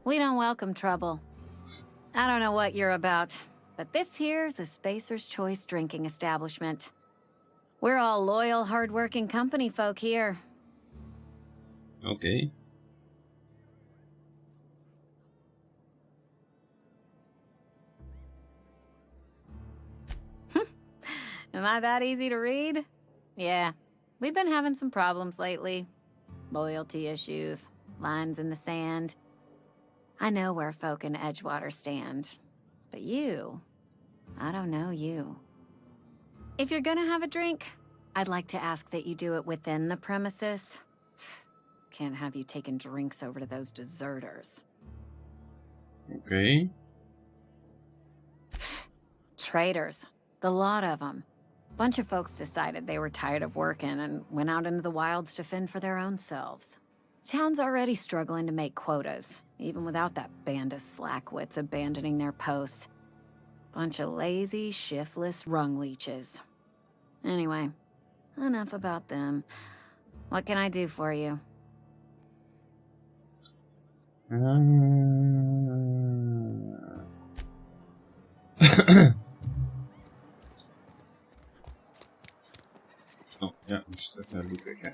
We don't welcome trouble. I don't know what you're about, but this here's a Spacer's Choice drinking establishment. We're all loyal, hard-working company folk here. Okay. Am I that easy to read? Yeah. We've been having some problems lately. Loyalty issues, lines in the sand. I know where folk in Edgewater stand. But you, I don't know you. If you're gonna have a drink, I'd like to ask that you do it within the premises. Can't have you taking drinks over to those deserters. Okay. Traitors. The lot of them. Bunch of folks decided they were tired of working and went out into the wilds to fend for their own selves. Town's already struggling to make quotas, even without that band of slackwits abandoning their posts. Bunch of lazy, shiftless rung leeches. Anyway, enough about them. What can I do for you? Oh, ja, moest terug naar Ludwig, hè.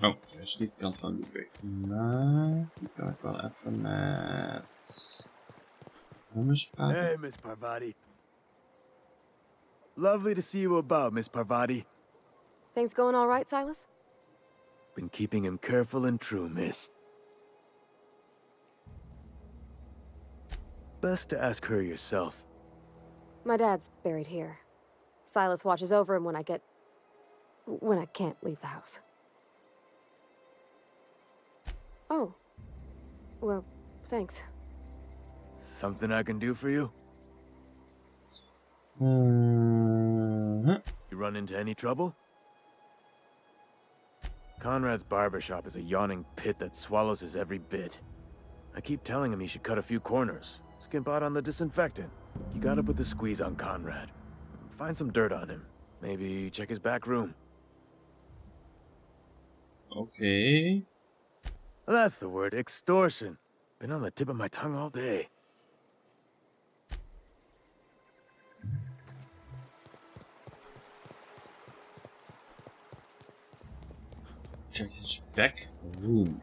Oh, dat is niet de kant van Ludwig. Maar die kan ik wel even met... Hey, Miss Parvati. Lovely to see you about, Miss Parvati. Things going all right, Silas? Been keeping him careful and true, miss. Best to ask her yourself. My dad's buried here. Silas watches over him when I can't leave the house. Oh. Well, thanks. Something I can do for you? You run into any trouble? Conrad's barbershop is a yawning pit that swallows his every bit. I keep telling him he should cut a few corners, skimp out on the disinfectant. You gotta put the squeeze on Conrad. Find some dirt on him. Maybe check his back room. Okay. That's the word, extortion. Been on the tip of my tongue all day. Check his back room.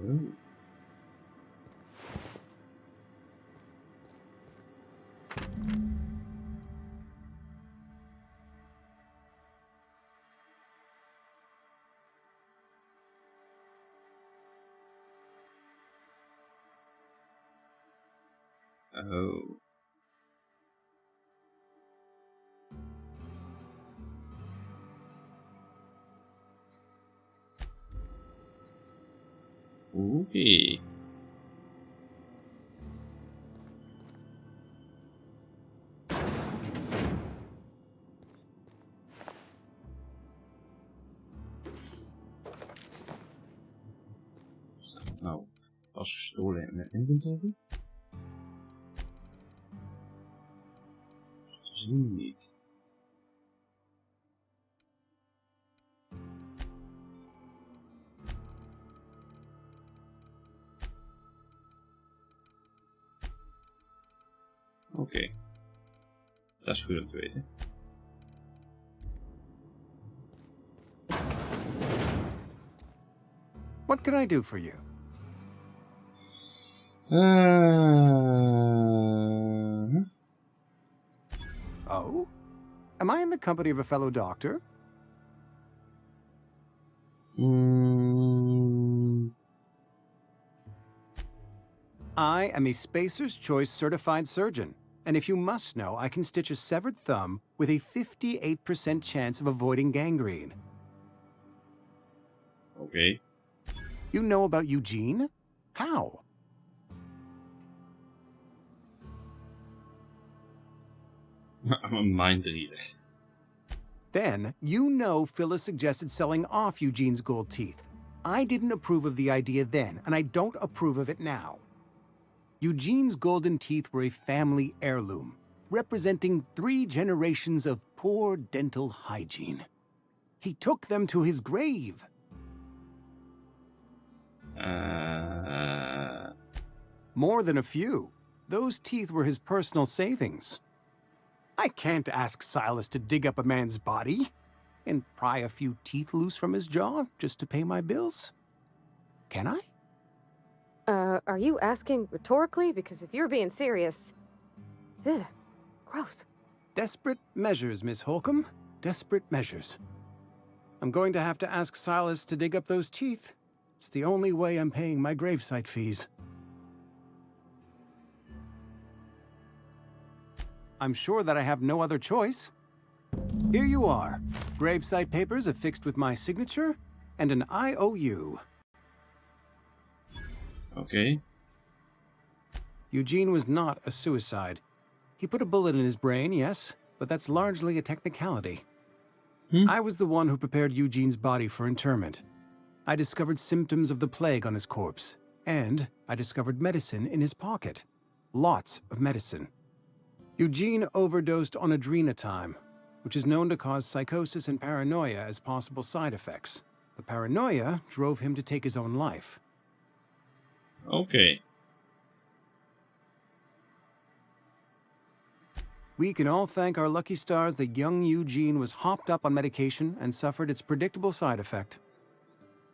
Oh. Oh. Okay. Nou, pas gestolen in mijn inventory. Zie niet. Oké. Dat is goed om te weten. What can I do for you? Uh, Oh? Am I in the company of a fellow doctor? I am a Spacer's Choice certified surgeon, and if you must know, I can stitch a severed thumb with a 58% chance of avoiding gangrene. Oké. You know about Eugene? How? I'm a mind reader. Then, you know Phyllis suggested selling off Eugene's gold teeth. I didn't approve of the idea then, and I don't approve of it now. Eugene's golden teeth were a family heirloom, representing 3 generations of poor dental hygiene. He took them to his grave. More than a few. Those teeth were his personal savings. I can't ask Silas to dig up a man's body and pry a few teeth loose from his jaw just to pay my bills. Can I? Are you asking rhetorically? Because if you're being serious... Ugh, gross. Desperate measures, Miss Holcomb. Desperate measures. I'm going to have to ask Silas to dig up those teeth. It's the only way I'm paying my gravesite fees. I'm sure that I have no other choice. Here you are. Gravesite papers affixed with my signature and an IOU. Oké. Eugene was not a suicide. He put a bullet in his brain, yes, but that's largely a technicality. I was the one who prepared Eugene's body for interment. I discovered symptoms of the plague on his corpse, and I discovered medicine in his pocket. Lots of medicine. Eugene overdosed on adrenatime, which is known to cause psychosis and paranoia as possible side effects. The paranoia drove him to take his own life. Oké. We can all thank our lucky stars that young Eugene was hopped up on medication and suffered its predictable side effect.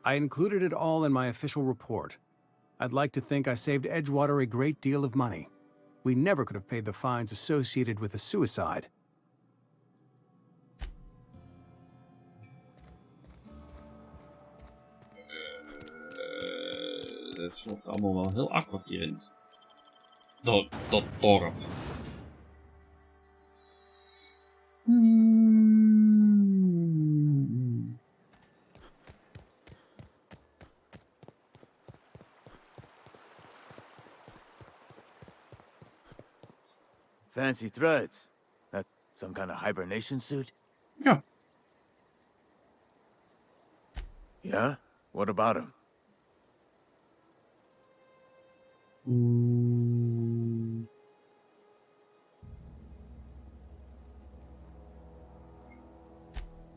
I included it all in my official report. I'd like to think I saved Edgewater a great deal of money. We never could have paid the fines associated with a suicide. Het wordt allemaal wel heel awkward hierin. Dat dorp. Fancy threads. That some kind of hibernation suit? Ja. Yeah? What about him?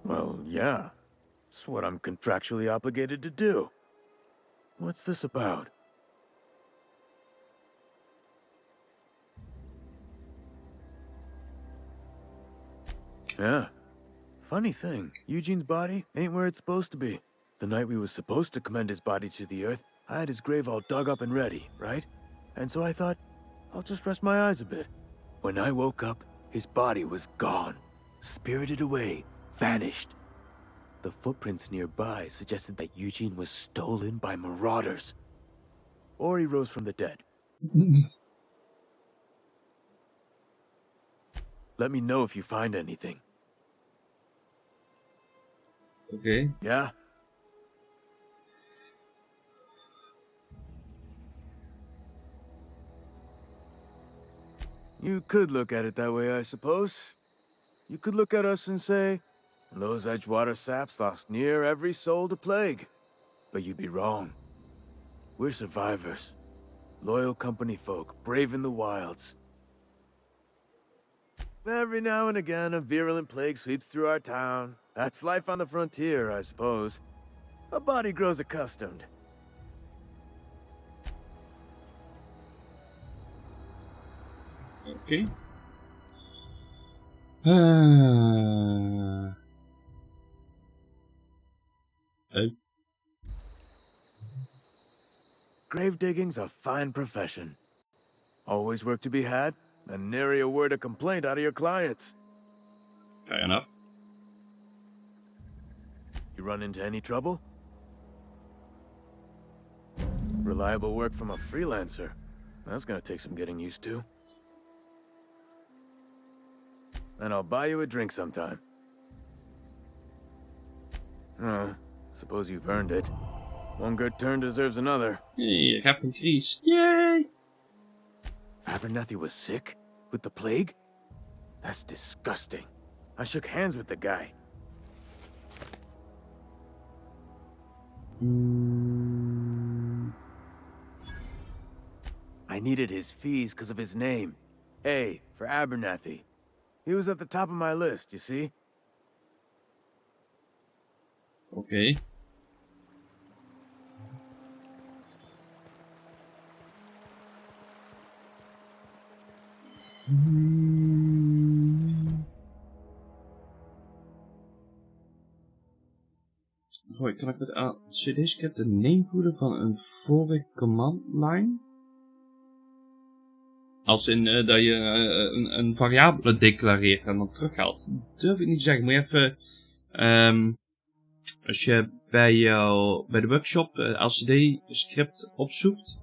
Well, yeah. It's what I'm contractually obligated to do. What's this about? Yeah. Funny thing, Eugene's body ain't where it's supposed to be. The night we was supposed to commend his body to the earth, I had his grave all dug up and ready, right? And so I thought, I'll just rest my eyes a bit. When I woke up, his body was gone. Spirited away, vanished. The footprints nearby suggested that Eugene was stolen by marauders. Or he rose from the dead. Let me know if you find anything. Oké. Yeah? You could look at it that way, I suppose. You could look at us and say, those Edgewater saps lost near every soul to plague. But you'd be wrong. We're survivors. Loyal company folk, brave in the wilds. Every now and again, a virulent plague sweeps through our town. That's life on the frontier, I suppose. A body grows accustomed. Oké. Grave digging's a fine profession. Always work to be had, and nary a word of complaint out of your clients. Fair enough. You run into any trouble? Reliable work from a freelancer. That's gonna take some getting used to. And I'll buy you a drink sometime. Oh, suppose you've earned it. One good turn deserves another. Hey, heb een Gries. Yay! Abernathy was sick? With the plague? That's disgusting. I shook hands with the guy. I needed his fees because of his name. A for Abernathy. He was at the top of my list, you see? Oké. Gooi, kan ik met CD-script de name voeden van een vorig command line? Als in dat je een variabele declareert en dan terughaalt. Dat durf ik niet te zeggen. Moet je even... als je bij de workshop LCD-script opzoekt,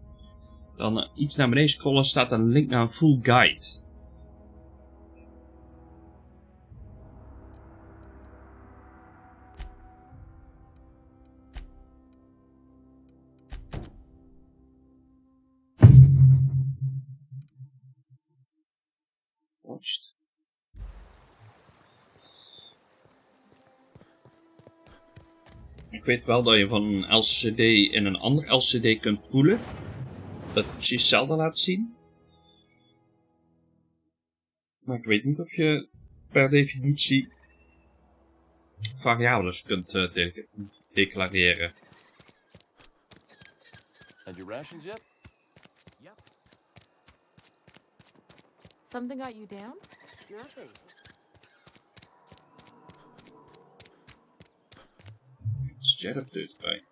dan iets naar beneden scrollen, staat een link naar een full guide. Watched. Ik weet wel dat je van een LCD in een ander LCD kunt poelen. Dat precies hetzelfde laat zien. Maar ik weet niet of je per definitie variables kunt declareren. And your rations yet? Yep. Something got you down? Nothing. Is Jet op deur bij?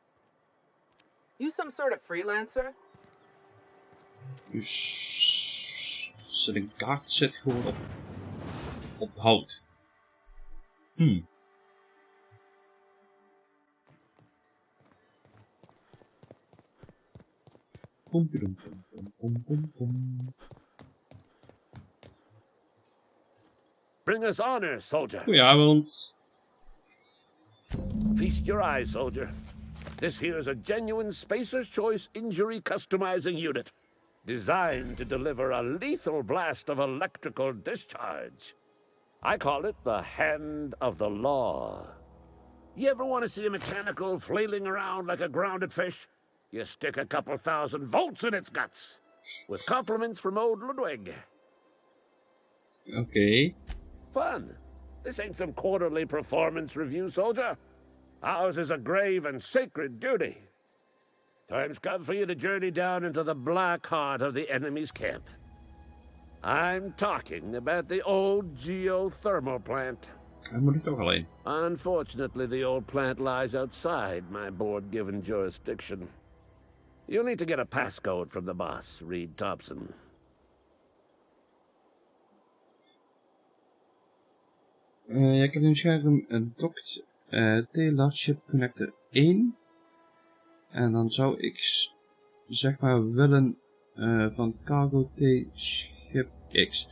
You some sort of freelancer? Dus de kaart zit gewoon op hout. Pom, pom, pom, pom, pom, pom. Bring us honor, soldier. Goedenavond. Feast your eyes, soldier. This here's a genuine Spacer's Choice injury customizing unit. Designed to deliver a lethal blast of electrical discharge. I call it the Hand of the Law. You ever want to see a mechanical flailing around like a grounded fish? You stick a couple thousand volts in its guts. With compliments from old Ludwig. Oké. Fun. This ain't some quarterly performance review, soldier. Ours is a grave and sacred duty. Time's come for you to journey down into the black heart of the enemy's camp. I'm talking about the old geothermal plant. Daar moet ik toch alleen. Unfortunately, the old plant lies outside my board-given jurisdiction. You'll need to get a passcode from the boss, Reed Thompson. Ja, ik heb een scherm een docked T-Large Ship Connector 1. En dan zou ik zeg maar willen van Cargo T Ship X.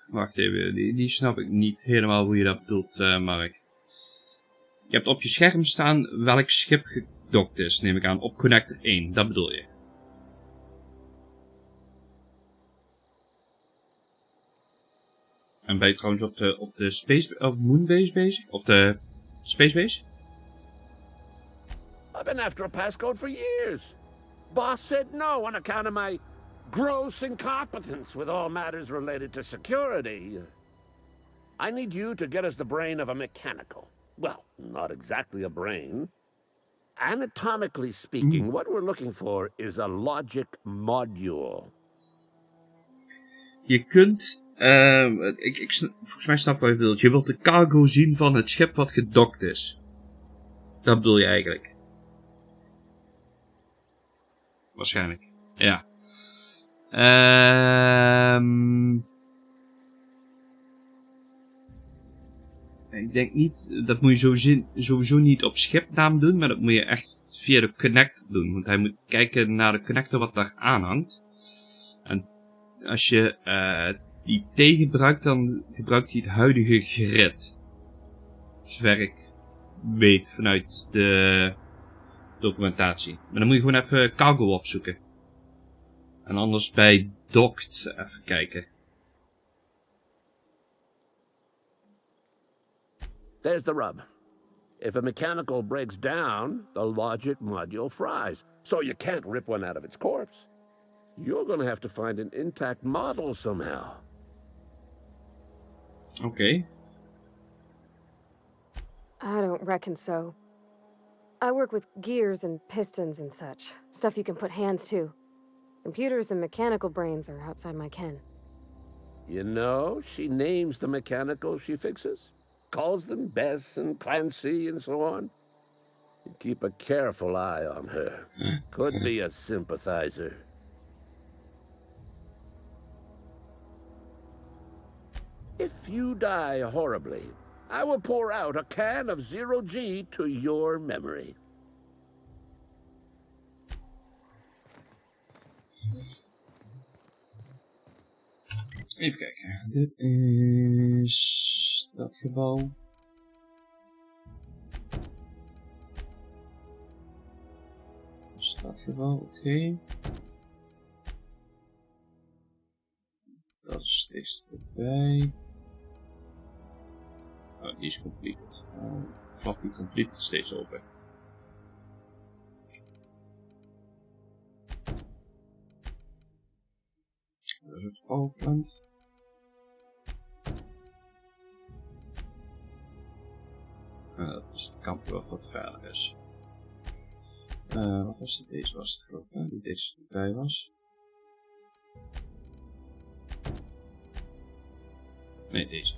Wacht even, die snap ik niet helemaal hoe je dat bedoelt, Mark. Je hebt op je scherm staan welk schip gedockt is, neem ik aan, op Connector 1, dat bedoel je. En ben je trouwens op de Space of Moonbase bezig? Of de Spacebase? I've been after a passcode for years. Boss said no on account of my gross incompetence with all matters related to security. I need you to get us the brain of a mechanical. Well, not exactly a brain. Anatomically speaking, what we're looking for is a logic module. Je kunt... volgens mij snap ik wat je bedoelt. Je wilt de cargo zien van het schip wat gedockt is. Dat bedoel je eigenlijk. Waarschijnlijk. Ja. ik denk niet, dat moet je sowieso niet op schipnaam doen, maar dat moet je echt via de connector doen. Want hij moet kijken naar de connector wat daar aanhangt. En als je die T gebruikt, dan gebruikt hij het huidige grid. Zover ik weet vanuit de documentatie. Maar dan moet je gewoon even cargo opzoeken. En anders bij docked even kijken. There's the rub. If a mechanical breaks down, the logic module fries, so you can't rip one out of its corpse. You're gonna have to find an intact model somehow. Oké. I don't reckon so. I work with gears and pistons and such. Stuff you can put hands to. Computers and mechanical brains are outside my ken. You know, she names the mechanicals she fixes. Calls them Bess and Clancy and so on. You keep a careful eye on her. Could be a sympathizer. If you die horribly, I will pour out a can of 0G to your memory. Even kijken. Dit is dat gebouw. Stadgebouw, oké. Dat is steeds erbij. Oh, die is completed. Floppy completed, steeds open. Dat is het powerplant. Dat is het kamp wat verder is. Wat was het? Deze was het geloof ik, hè? Die deze erbij was. Nee, deze.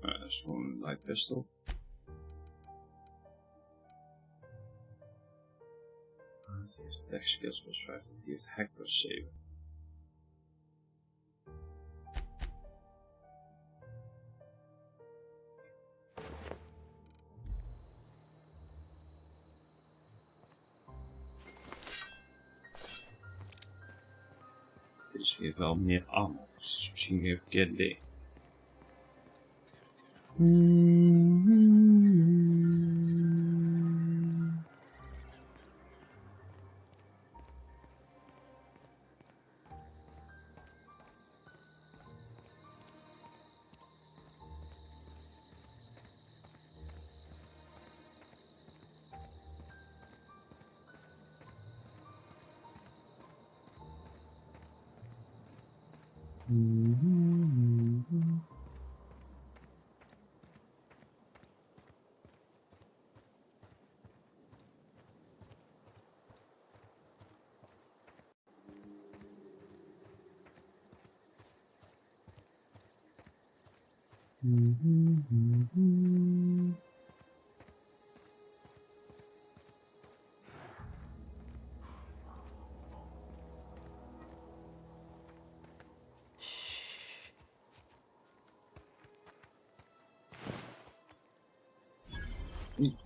Dat is gewoon een light pistol. Het heeft attack skills plus 50, die heeft hack plus 7. Dit geeft wel meer ammo, dus het is misschien geen verkeerde idee.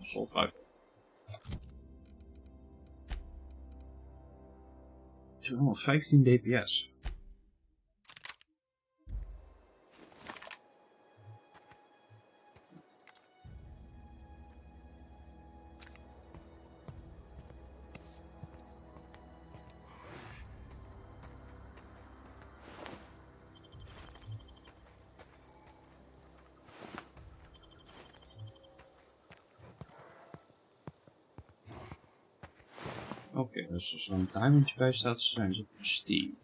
Sol uit. 215 dps. Oké, dus als er een diamondje bij staat, zijn ze op Steam.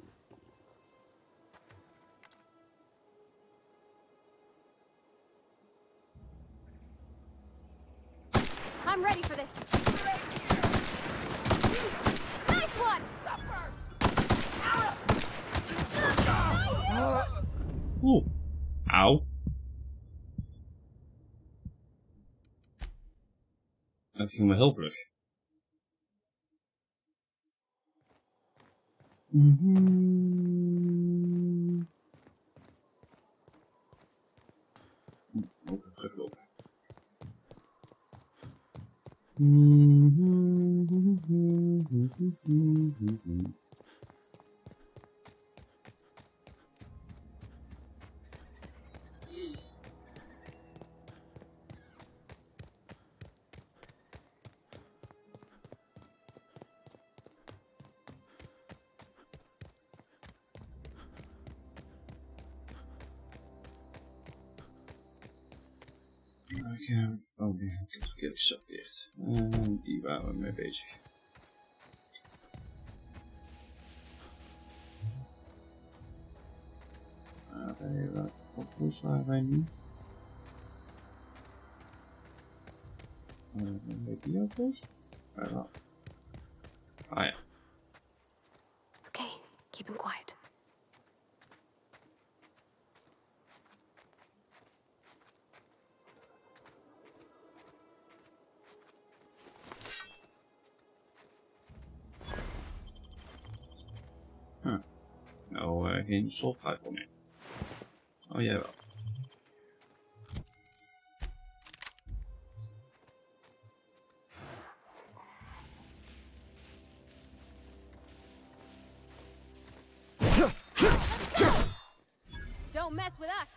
I'm ready for this. Oeh. Auw. Dat ging wel heel vlug. Ook teruglopen. Oh nee, ik heb het verkeerd gesorteerd. Die waren we mee bezig. Wat waren wij nu? Weet die alvast? Ah ja. Okay, keep him quiet. Nou, geen software voor meer. Oh, jij wel. Don't mess with us.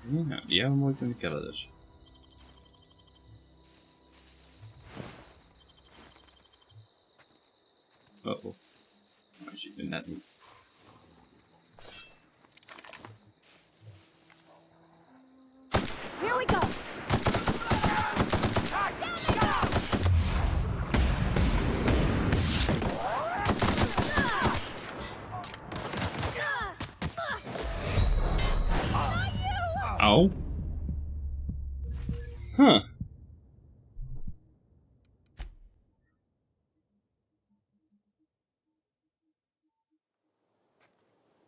Ja, nou, die hebben we mooi kunnen killen dus. Oh, oh. Maar je ziet het net niet. Here we go. Auw. Huh.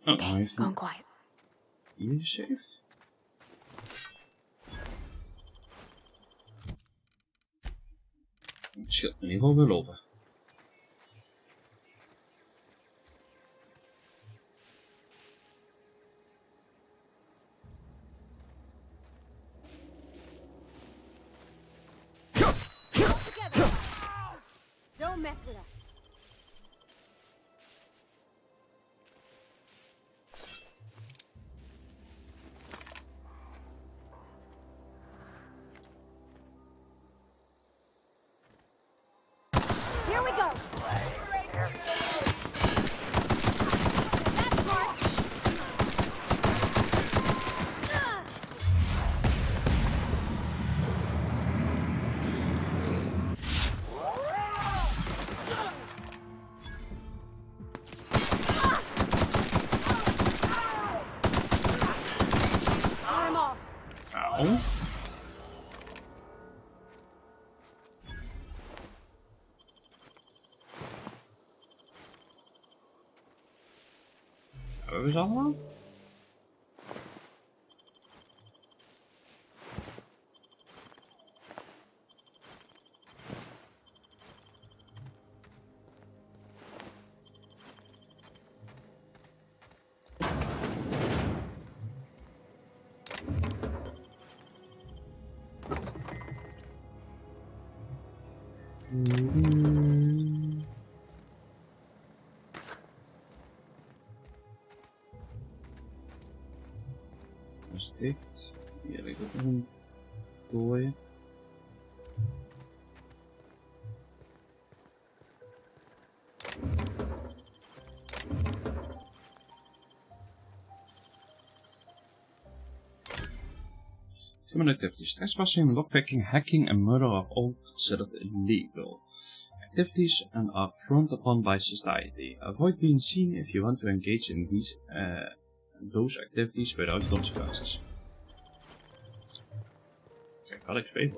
Oh, nou heeft hij Gone quiet. hier gesaved. Het scheelt in ieder geval weer lopen. Together. Don't mess with us. Here we go. That's smart. Got 'em all. Auw. Hebben we ze allemaal? Dat is dicht. Hier ligt ook nog een dooie. Human activities. Trespassing, lockpicking, hacking, and murder are all considered illegal activities and are frowned upon by society. Avoid being seen if you want to engage in those activities without consequences. Had ik spelen.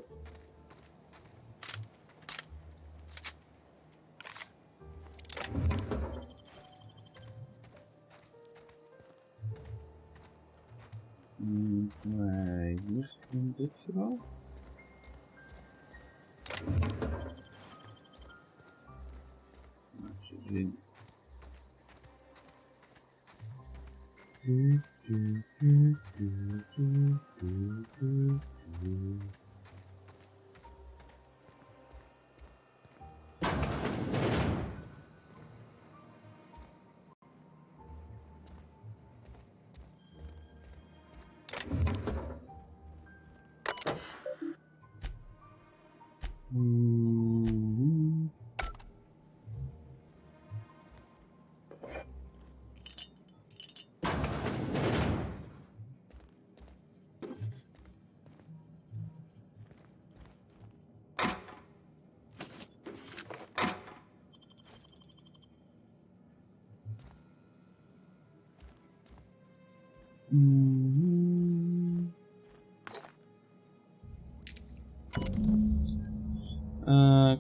Nee, hier in dit geval. Zien.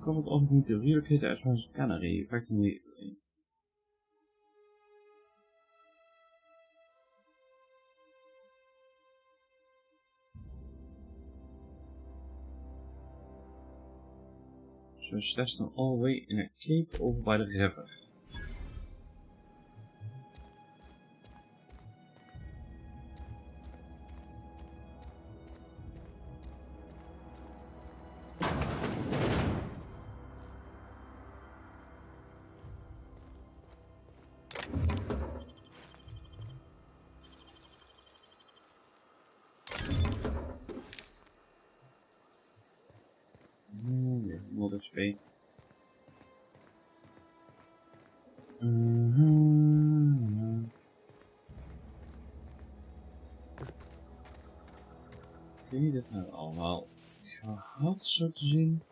Komt het ook niet de relocate uit van Canary? Effectively. So stashed them all the way in a cave over by the river. More XP. Oké, dit hebben we allemaal gehad, zo te zien.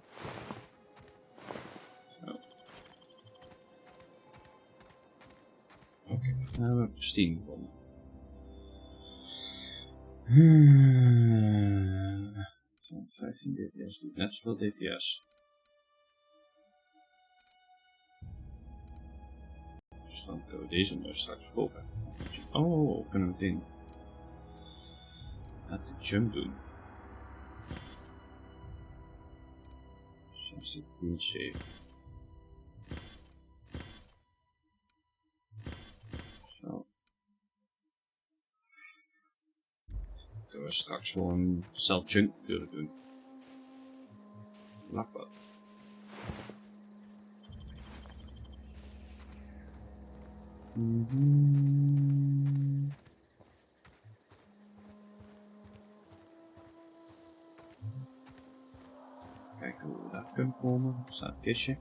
Zo. Oké, dan hebben we Steam gevonden. 15 dps, doet net zoveel dps. Dus dan kunnen we deze maar straks verkopen. Oh, we kunnen meteen de jump doen. 60 green save. Zo. Kunnen we straks wel een self jump kunnen doen. Lakbad. Kijken hoe we daar kunnen komen. Er staat een kistje.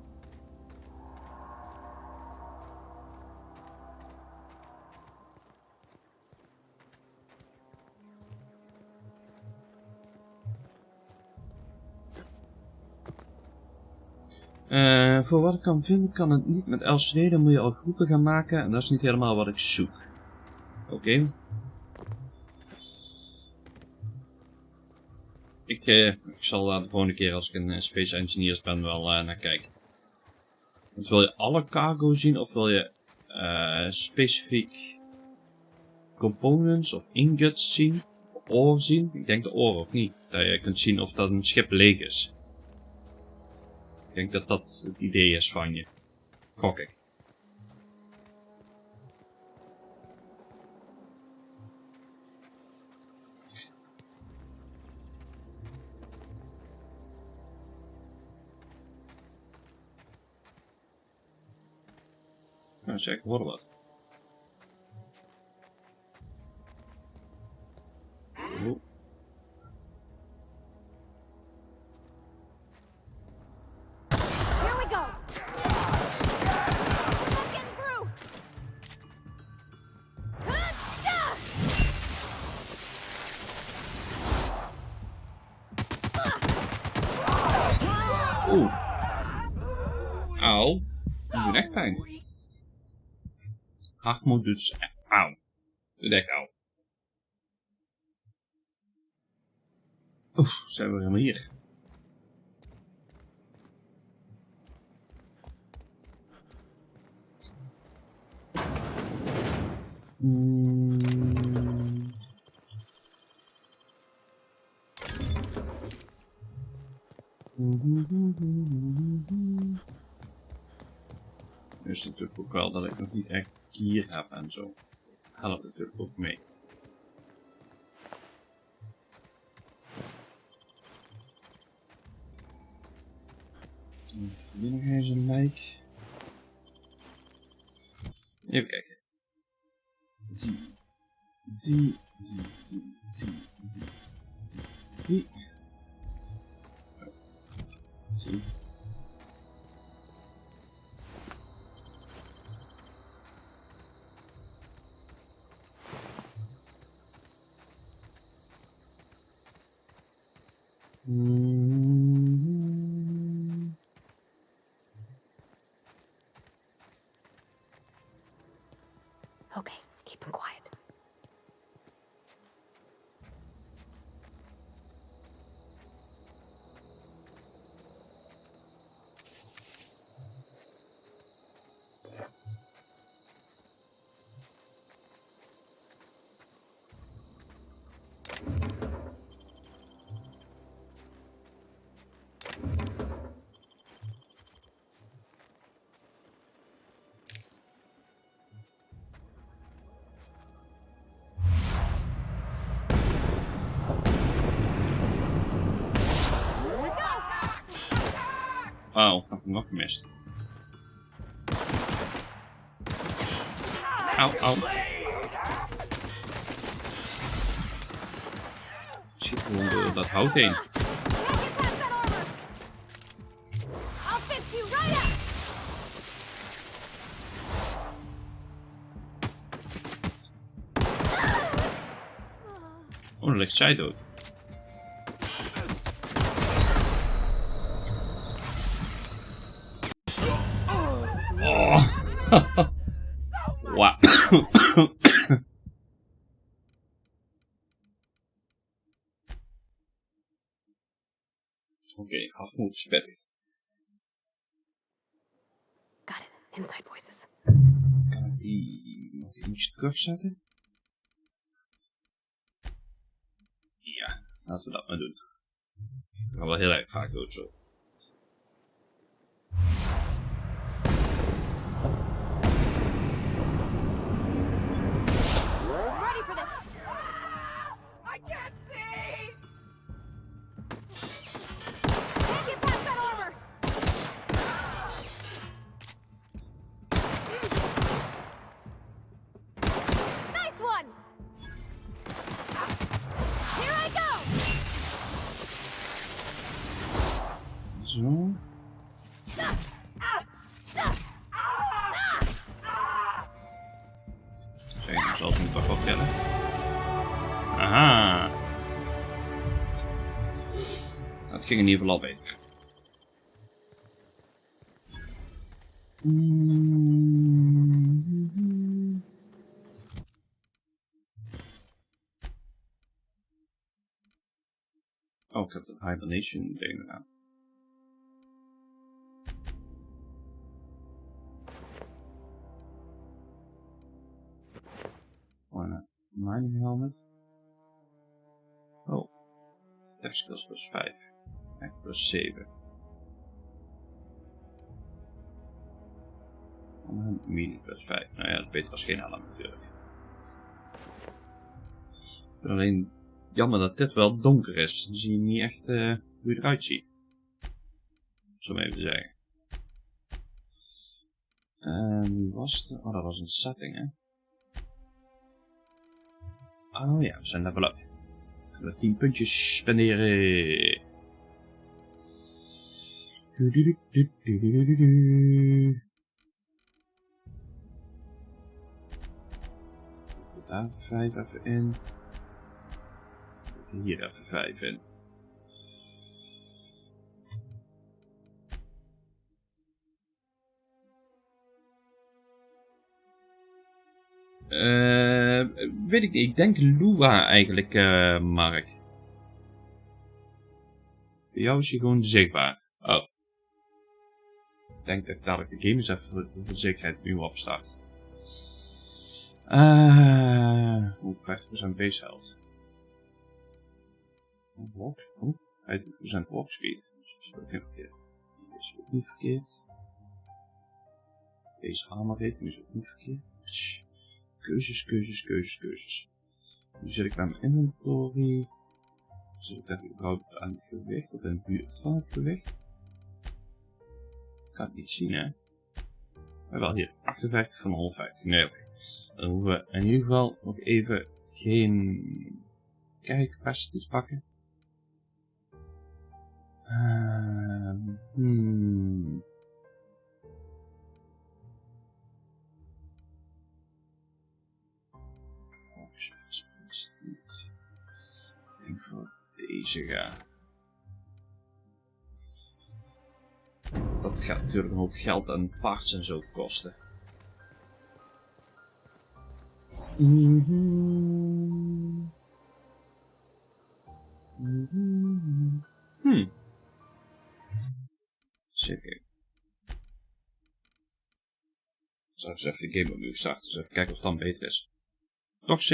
Voor wat ik kan vinden kan het niet met LCD, dan moet je al groepen gaan maken en dat is niet helemaal wat ik zoek. Oké. Ik zal daar de volgende keer als ik een Space Engineers ben wel naar kijken. Want wil je alle cargo zien of wil je specifiek components of ingots zien? Of ore zien? Ik denk de ore of niet. Dat je kunt zien of dat een schip leeg is. Ik denk dat dat het idee is van je. Gok ik. Nou zeg, hoor wat. Oh. Here we go! I'm getting through! Oeh. Auw. Dat doet echt pijn. Hartmoed doet auw. Doet echt auw. Oef, zijn we helemaal hier. Dus natuurlijk ook wel dat ik nog niet echt hier heb en zo. Helpt natuurlijk ook mee. Hier nog eens een lijk. Even kijken. Zie. Zie. Oh. Zie. Okay, keep him quiet. Wauw, heb ik hem nog gemist. Au, au. Ik schiet gewoon door dat hout heen. Oh, dan ligt zij dood. Oh. Wauw. Oké, hard moeten spetten. Got it. Inside voices. Kan ik die nog ietsje terugzetten? Ja, laten we dat maar doen. Ik ga wel heel erg vaak dood zo. Ready for this. I can't see! Can't get past that armor. Nice one. Here I go. Zo. Zeg, ik zal hem toch wel tellen. Aha. Dat ging in ieder geval al beter. Oh, ik heb dat hibernation ding gedaan. Oh, een mining helmet. Oh, tech skills plus 5. Echt plus 7. En mini plus 5. Nou ja, dat is beter als geen helm natuurlijk. Ik vind alleen jammer dat dit wel donker is. Dan zie je niet echt hoe je eruit ziet. Zo maar even zeggen. Wie was het? Oh, dat was een setting, hè? Oh ja, we zijn level up. We 10 puntjes spenderen. Daar 5 even in. Hier even 5 in. Weet ik niet. Ik denk Lua eigenlijk, Mark. Bij jou is hij gewoon zichtbaar. Oh. Ik denk dat ik dadelijk de game eens even voor de zekerheid opnieuw opstart. Hoe 50% base health. Oeh, 50% walk speed. Dat is ook niet verkeerd. Die is ook niet verkeerd. Deze armor rating is ook niet verkeerd. Keuzes. Nu zit ik bij mijn inventory. Zit ik daar überhaupt aan het gewicht of in de buurt van het gewicht? Ik kan het niet zien, hè? Maar wel hier, 58 van 150. Nee, oké. Dan hoeven we in ieder geval nog even geen kijkcapacity te pakken. Ik denk voor deze ga. Dat gaat natuurlijk een hoop geld aan parts en zo kosten. Zeker. Ik zal eens even de game opnieuw starten, dus even kijken of het dan beter is. Toch C++.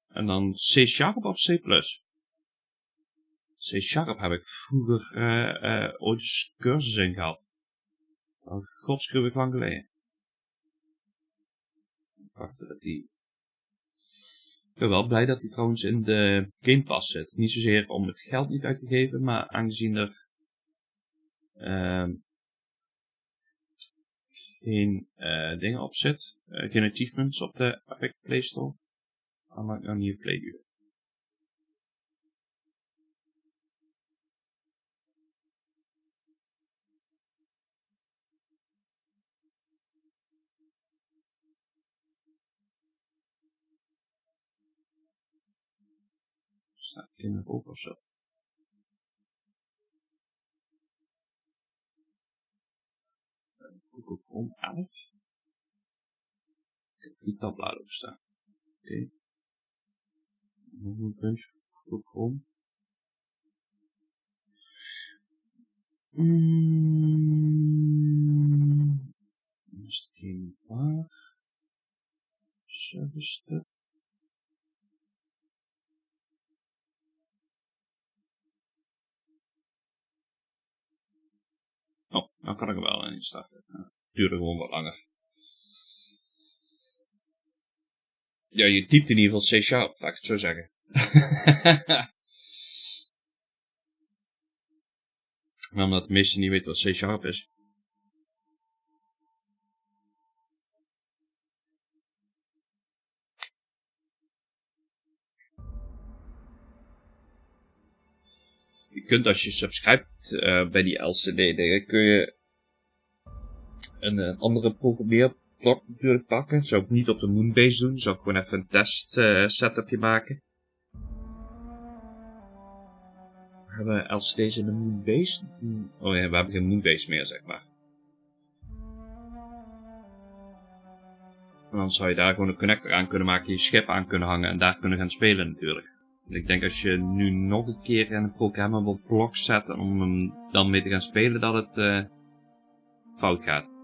En dan C# of C++? C# heb ik vroeger ooit eens cursus in gehad. Oh, godschuwelijk lang geleden. Wacht, dat die... Ik ben wel blij dat hij trouwens in de Game Pass zit. Niet zozeer om het geld niet uit te geven, maar aangezien er geen dingen op zit, geen achievements op de Epic Play Store, dan maak ik nou niet een playduur. Staat kinderen ook of zo. Google Chrome 11. Ik heb 3 tabbladen opstaan. Oké. Nog een puntje. Google Chrome. Is het geen waar? Service tab. Oh, nou kan ik er wel in starten. Ja, duurde gewoon wat langer. Ja, je typt in ieder geval C#, laat ik het zo zeggen. Maar omdat de meesten niet weten wat C# is. Je kunt als je subscribt bij die LCD dingen, kun je een andere programmeerblok natuurlijk pakken. Zou ik niet op de Moonbase doen, zou ik gewoon even een test setupje maken. We hebben LCD's in de Moonbase? Oh ja, we hebben geen Moonbase meer, zeg maar. En dan zou je daar gewoon een connector aan kunnen maken, je schip aan kunnen hangen en daar kunnen gaan spelen natuurlijk. En ik denk als je nu nog een keer een programmable blok zet om hem dan mee te gaan spelen, dat het fout gaat.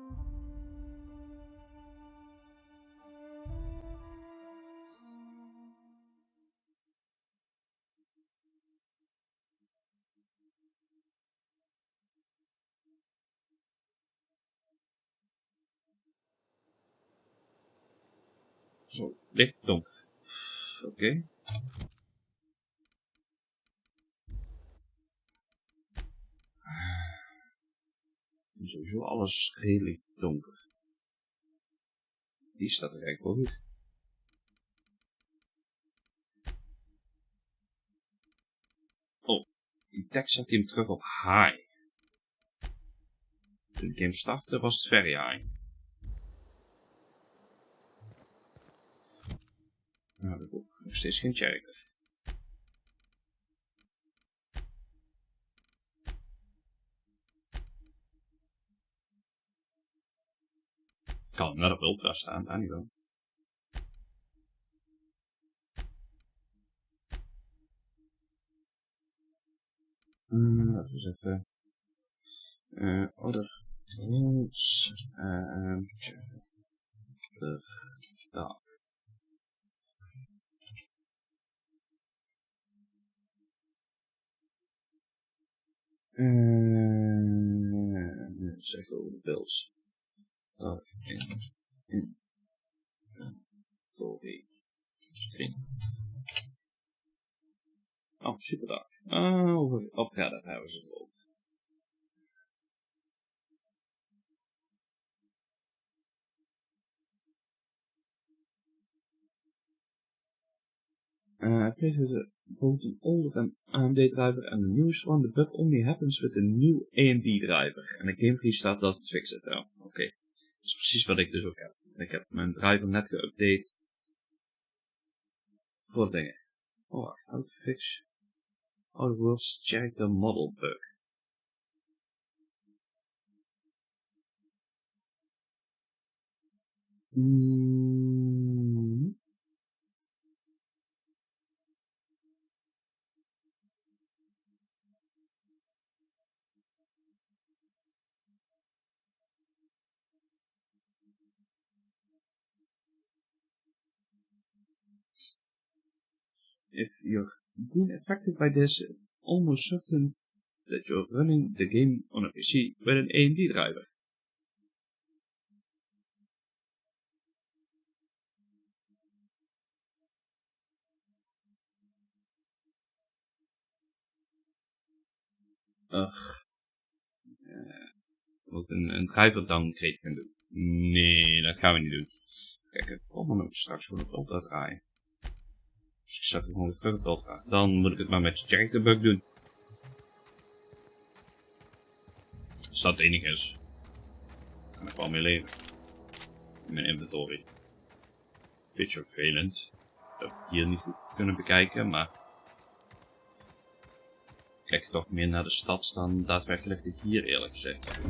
Zo, licht donker. Oké. Sowieso alles redelijk donker. Die staat er eigenlijk wel goed. Oh, die tekst zet hij hem terug op high. Toen de game startte was het very high. Nou, dat ook nog steeds geen cherry. Kan hem net op ultra staan, daar niet wel. Laten we eens even... Order roads. Daar. Zeg over de bills. Daar in inventory screen. Oh, superdag. Ja, daar hebben we ze ook. Places both an older AMD driver and the newest one. The bug only happens with the new AMD driver. En de game restart does it fix it. Ja, oké. Dat is precies wat ik dus ook heb. Ik heb mijn driver net geüpdate. Voor dingen. Oh, wacht. How to fix. How the world's check the model bug. If you're being affected by this, it's almost certain that you're running the game on a PC with an AMD driver. Moet een driver downgrade gaan doen. Nee, dat gaan we niet doen. Kijk, het allemaal nog straks voor het ultra draaien. Dus ik zet het gewoon weer terug op het ultra. Dan moet ik het maar met check the bug doen. Als dat het enige is, kan ik wel mee leven. In mijn inventory. Beetje vervelend. Dat we hier niet goed kunnen bekijken, maar... Ik kijk toch meer naar de stad dan daadwerkelijk hier, eerlijk gezegd.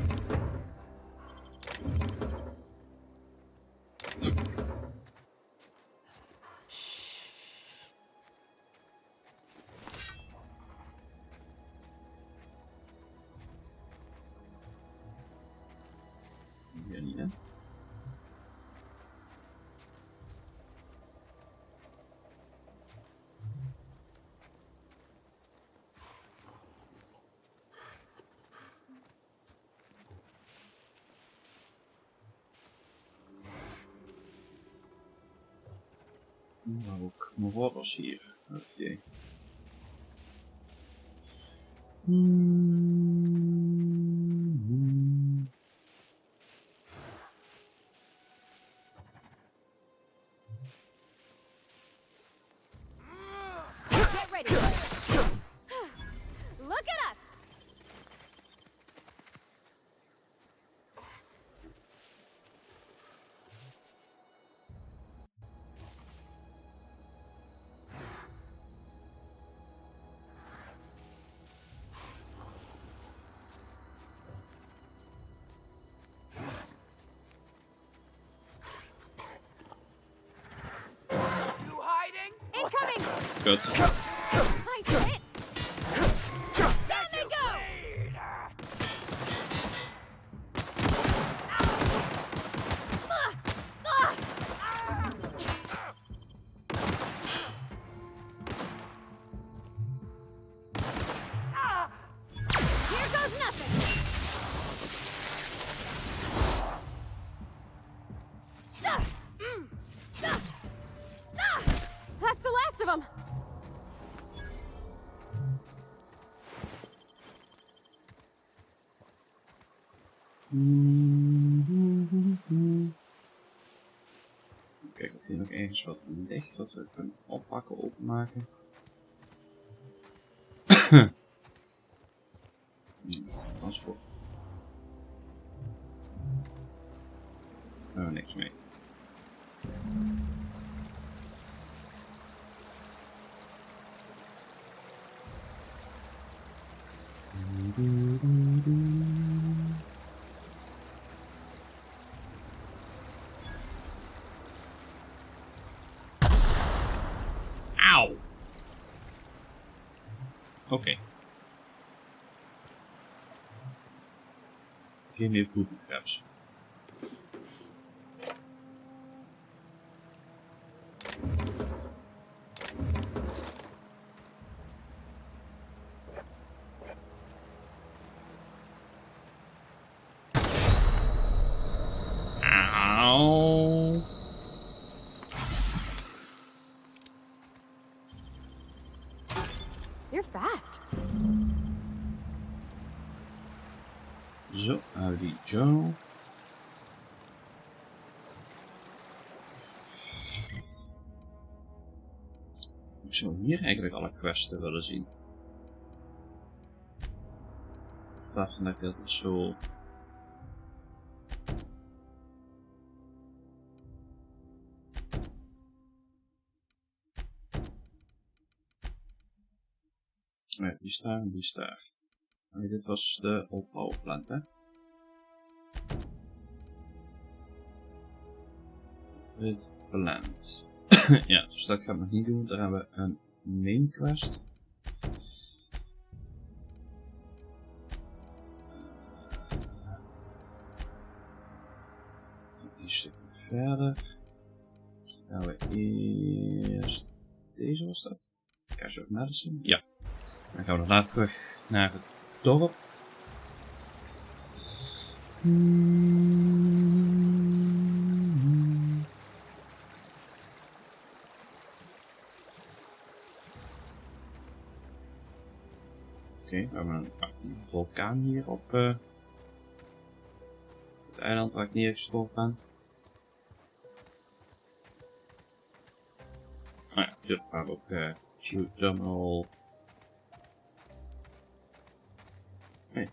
Hier niet, hè? Nou, ook mijn wortels hier. Oké. Get ready. Look at us. You hiding? Incoming. Kut. Nice hit. Down they go. Here goes nothing. That's the last of them. Kijk of hier nog ergens wat ligt wat we kunnen oppakken, openmaken. Transport. Daar hebben we niks mee. Auw! Oké. Geen meer booby traps. Auw. You're fast. Zo, houden die journal. Ik zou hier eigenlijk alle quests willen zien. In plaats van dat ik dat zo... Nee, die staan, die staan. Nee, dit was de opbouwplant, hè? Dit plant. Ja, dus dat gaan we nog niet doen. Daar hebben we een main quest. Een stukje verder. Dan gaan we eerst... Deze was dat? Cash of Medicine? Ja. Dan gaan we daarna terug naar het dorp. Oké, we hebben een actieve vulkaan hier op het eiland waar ik neergestort ben. Oh ja, dit waar ook geothermal. Nee,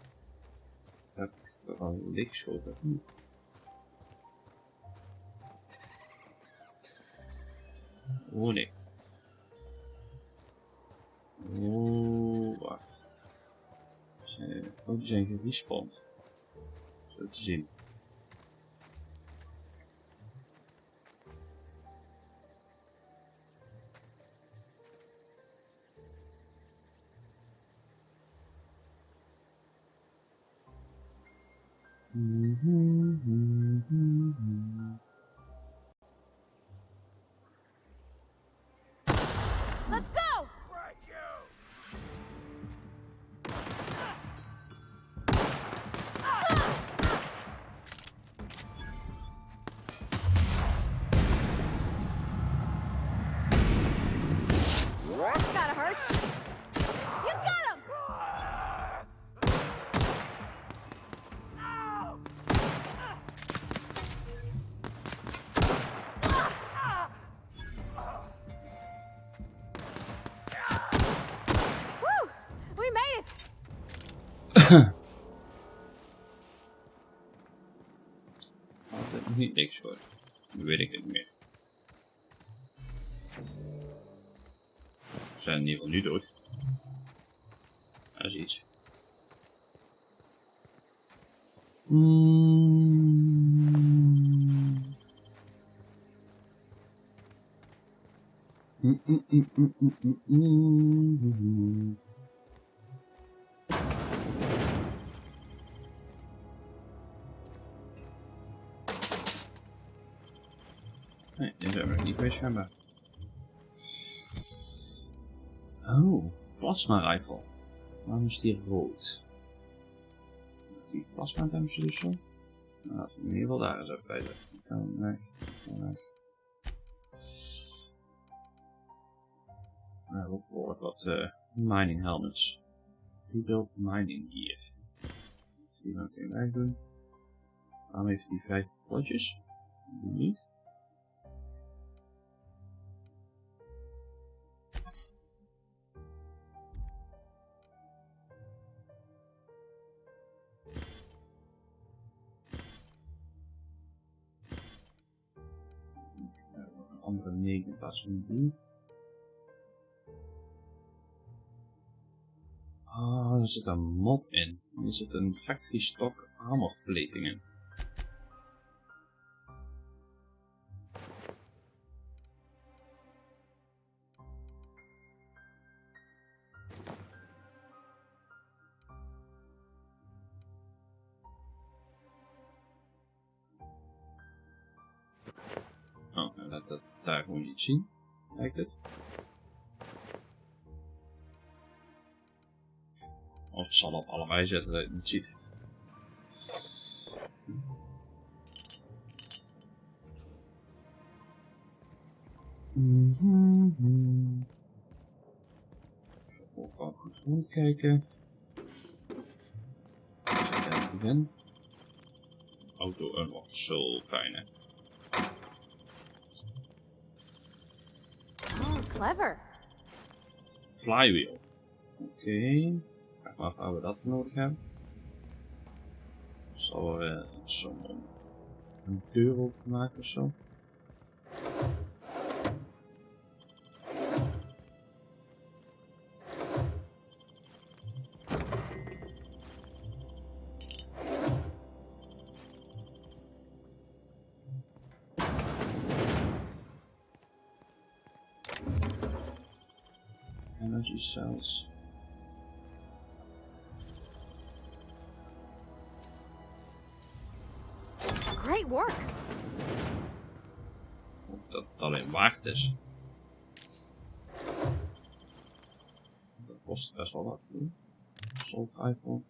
dat heb ik al leeggeschoten. Oh nee. Oh, wacht. Die zijn gerespawned. Zo te zien. Let's go! Right, you! Gotta hurt. You got him! Woo! We made it! Altijd nog niet niks hoor. Nu weet ik het niet meer. We zijn in ieder geval nu dood. Dat is iets. Nee, dit hebben we niet meer schijnbaar. Oh, plasma rifle. Waarom is die rood? Die plasma damage dus zo? Nou, laten we in ieder geval daar eens even bij zetten. Die kan weg, die kan weg. We hebben ook behoorlijk wat mining helmets. Rebuild mining gear. Die gaan we even wegdoen. Waarom heeft die 5 plotjes? Die niet. Andere 9 in plaats van 3. Ah, er zit een mod in. Er zit een factory stock armor plating in. daar gewoon niet zien. Lijkt het. Of het zal op allebei zetten dat je het niet ziet. Ook wel goed rondkijken. Again. Auto unlock, zo fijn hè. Oh, clever. Flywheel. Oké. Kijk maar of we dat nodig hebben. Zal we zo'n een deur openmaken of zo. Energy cells. Great work. Dat het alleen waard is. Dat kost best wel wat. Assault rifle.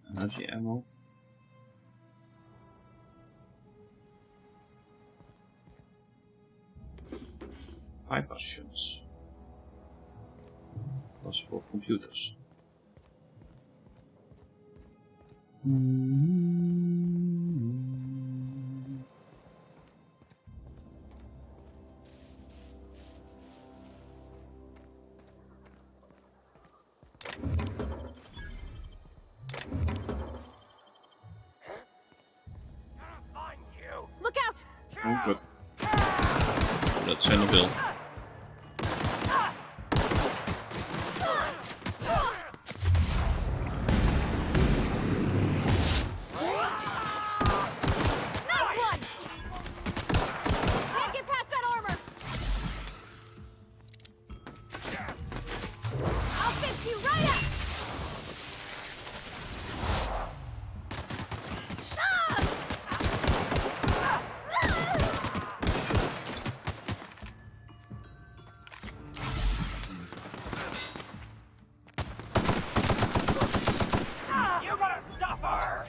Energy ammo. Piper shuns. Dat is voor computers. Look out! Oh, goed. Dat zijn er veel. Nice one! Can't get past that armor! I'll fix you right up! You're gonna suffer!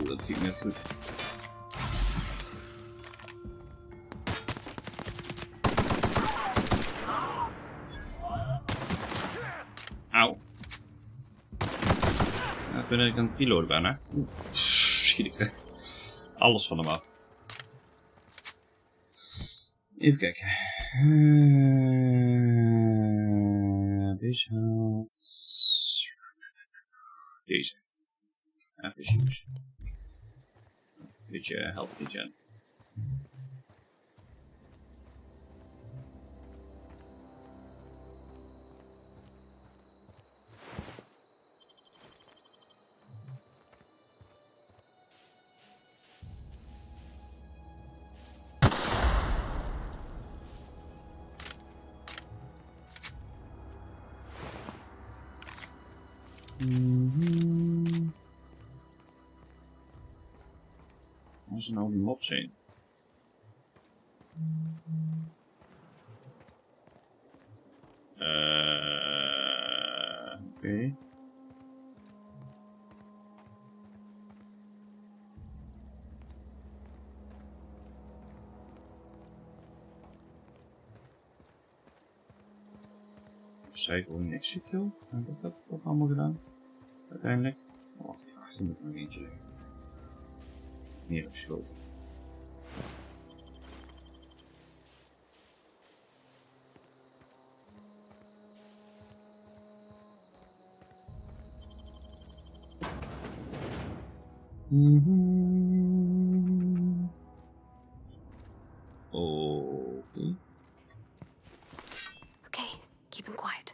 Dat ging net goed. Auw. Ja, toen ben ik aan het reloaden bijna. Schiet ik alles van hem af. Even kijken. Deze helpt. Deze. Even use. Beetje help regen. Waar is nou die mobs heen? Oké. Zei gewoon niks gekild. Heb ik dat toch allemaal gedaan? Uiteindelijk. Oh, wacht, achter moet nog eentje liggen. Meer geschoten. Oké. Okay, keep him quiet.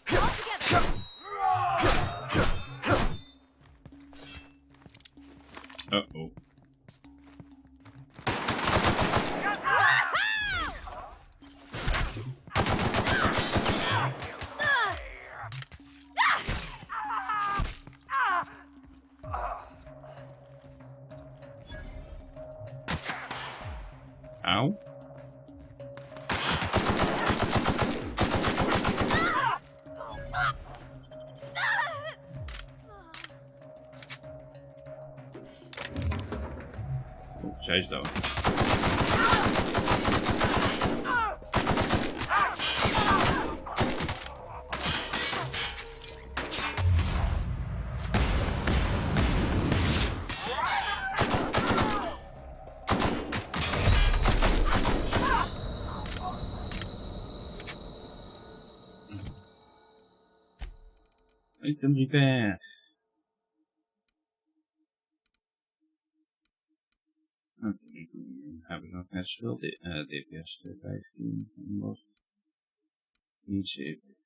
All together! Uh-oh. Auw. Oh, zij is dood. Item repair. Oké, heb ik nog net zoveel DPS 15 nog niet 7.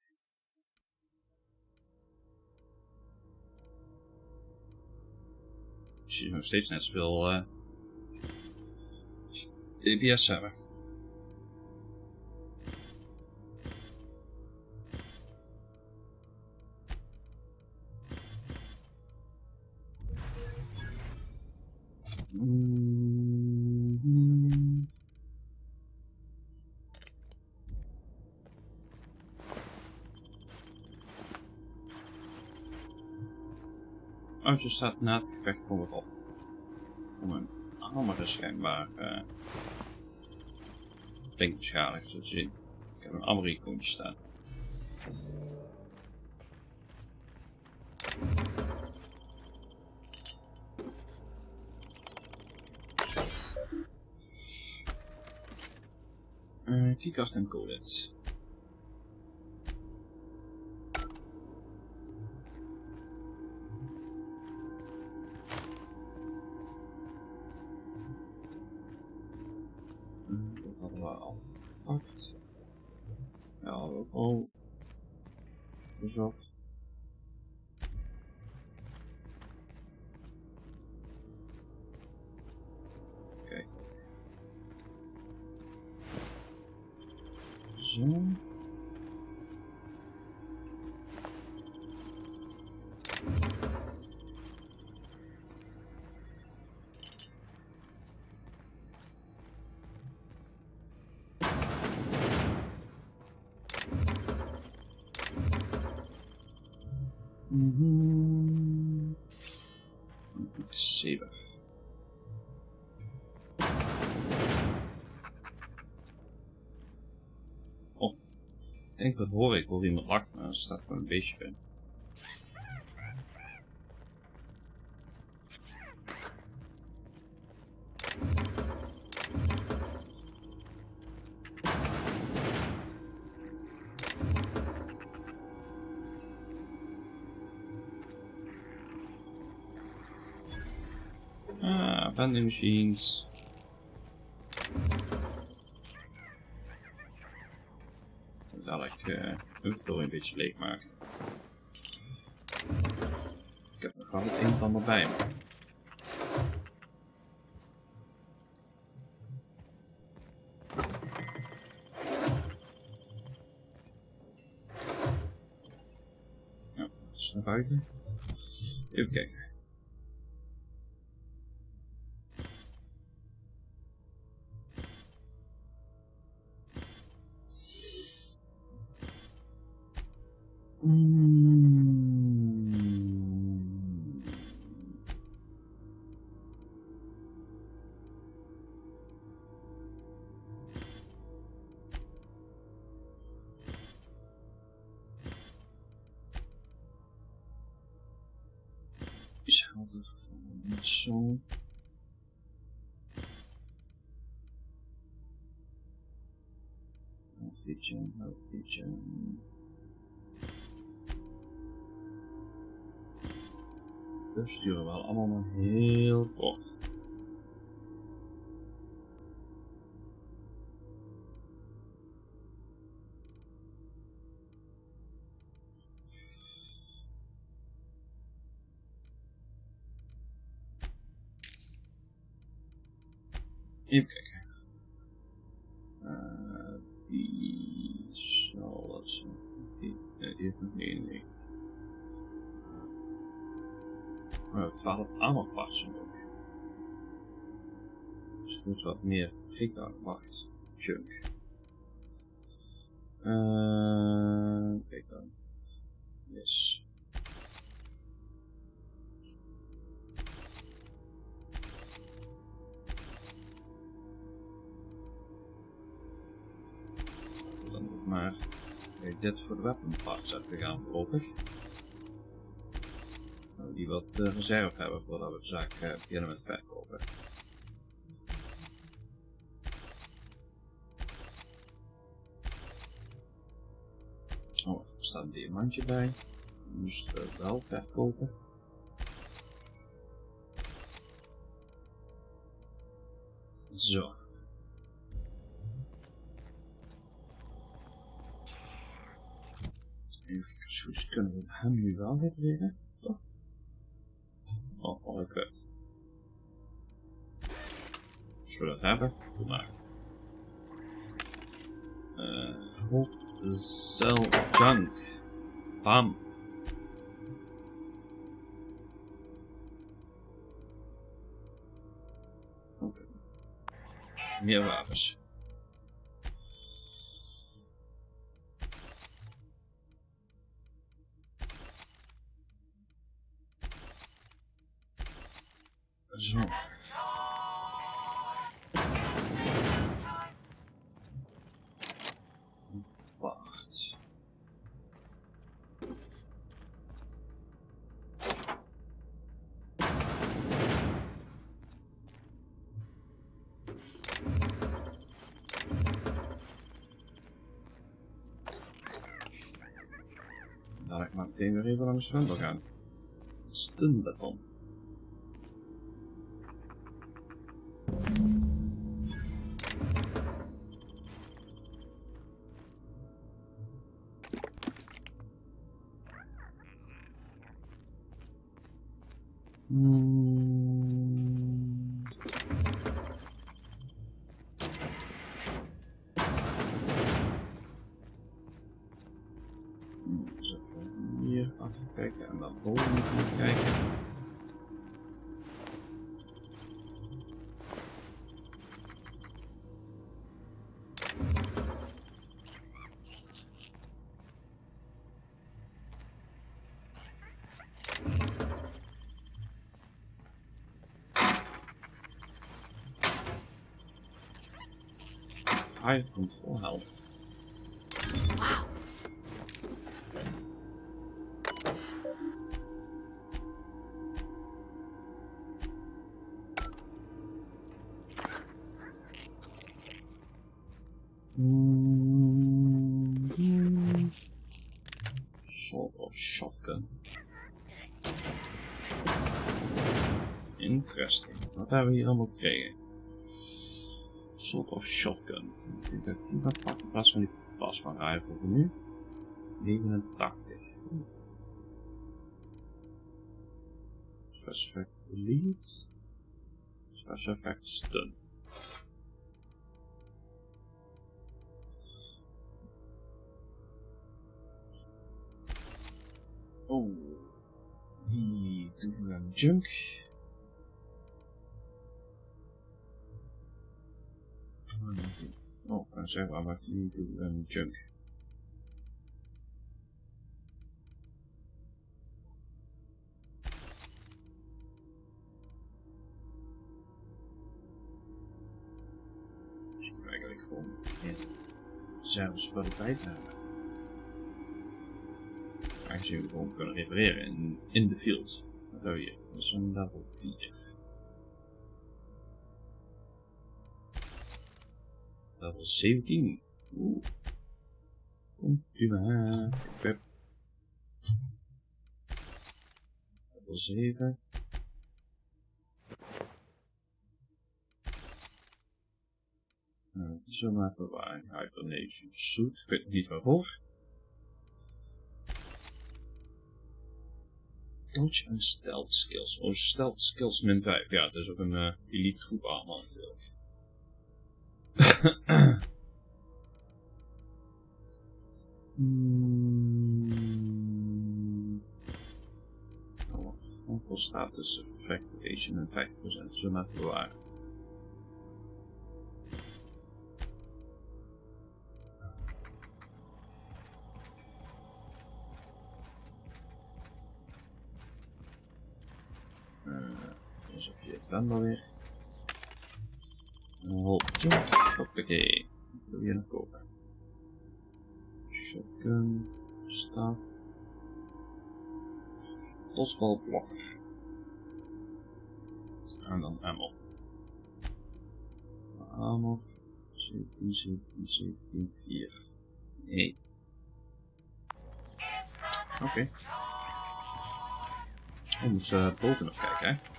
Dus je nog steeds net zoveel DPS hebben. Oh, je staat na het gevecht voor wat op. Om een hamer schijnbaar flink beschadigd te zien. Ik heb een Amerikoontje staan. Keycard en coded. Dat hadden we al gepakt. Ja, hadden we ook al bezocht. Kijk. Zo. Saber. Oh, ik denk dat hoor ik hoor iemand lachen, maar er staat gewoon een beestje bij. Vending machines. Dadelijk ook door een beetje leegmaken. Ik heb nog wel het een en ander bij me. Ja, dat is naar buiten. Even kijken. Is helder niet zo. Feature. We sturen wel allemaal maar heel kort. Even kijken. Die zal dat zijn. Die heeft nog 91. 12 armor parts ook. Dus ik moet wat meer wacht. Junk. Kijk dan. Yes. Dan nog maar dit voor de weaponparts even gaan voorlopig. Nou, die wat reserve hebben voordat we de zaak beginnen met verkopen. Oh, er staat een diamantje bij. Die moesten we wel verkopen. Zo. Even kijken, kunnen we hem nu wel repareren? Toch? Oh, al kwijt. Als we dat hebben, doe maar. Hold the cell junk. Bam. Okay. Meer wapens. Zo. Wacht. Laat ik maar meteen weer even langs de winkel gaan. Stunbeton. Dus even hier achter kijken en dan boven moeten we kijken. Hij komt vol help. Sort of shotgun. Interesting. Wat hebben we hier allemaal gekregen? Sort of shotgun. Ik denk dat ik die ga pakken in plaats van die plasma rifle voor nu. 89. Special effect elite. Special effect stun. Oh, die doen we aan junk. Oh, ik kan zeggen, maar die doen we aan junk. Dus ik moet eigenlijk gewoon dezelfde spullen bij te hebben. Aangezien we gewoon kunnen repareren in de field. Wat hebben we hier? Dat is een level 4. Level 17. Oeh. Komt u maar. Equip. Level 7. Die zullen we maar bewaren. Hibernation suit. Ik weet nog niet waarvoor. Dodge en stealth skills. Oh, stealth skills min 5. Ja, dat is ook een elite groep allemaal natuurlijk. Onkel status effect 1 en 50% zullen we maar bewaren. Hier dan wel weer. Een holpje. Hoppakee. Dat wil je nog kopen. Shotgun. Staf. Tosbalblokker. En dan ammo. Ammo. 17, 17, 17, 4. Nee. Oké. We moeten boven nog kijken, hè.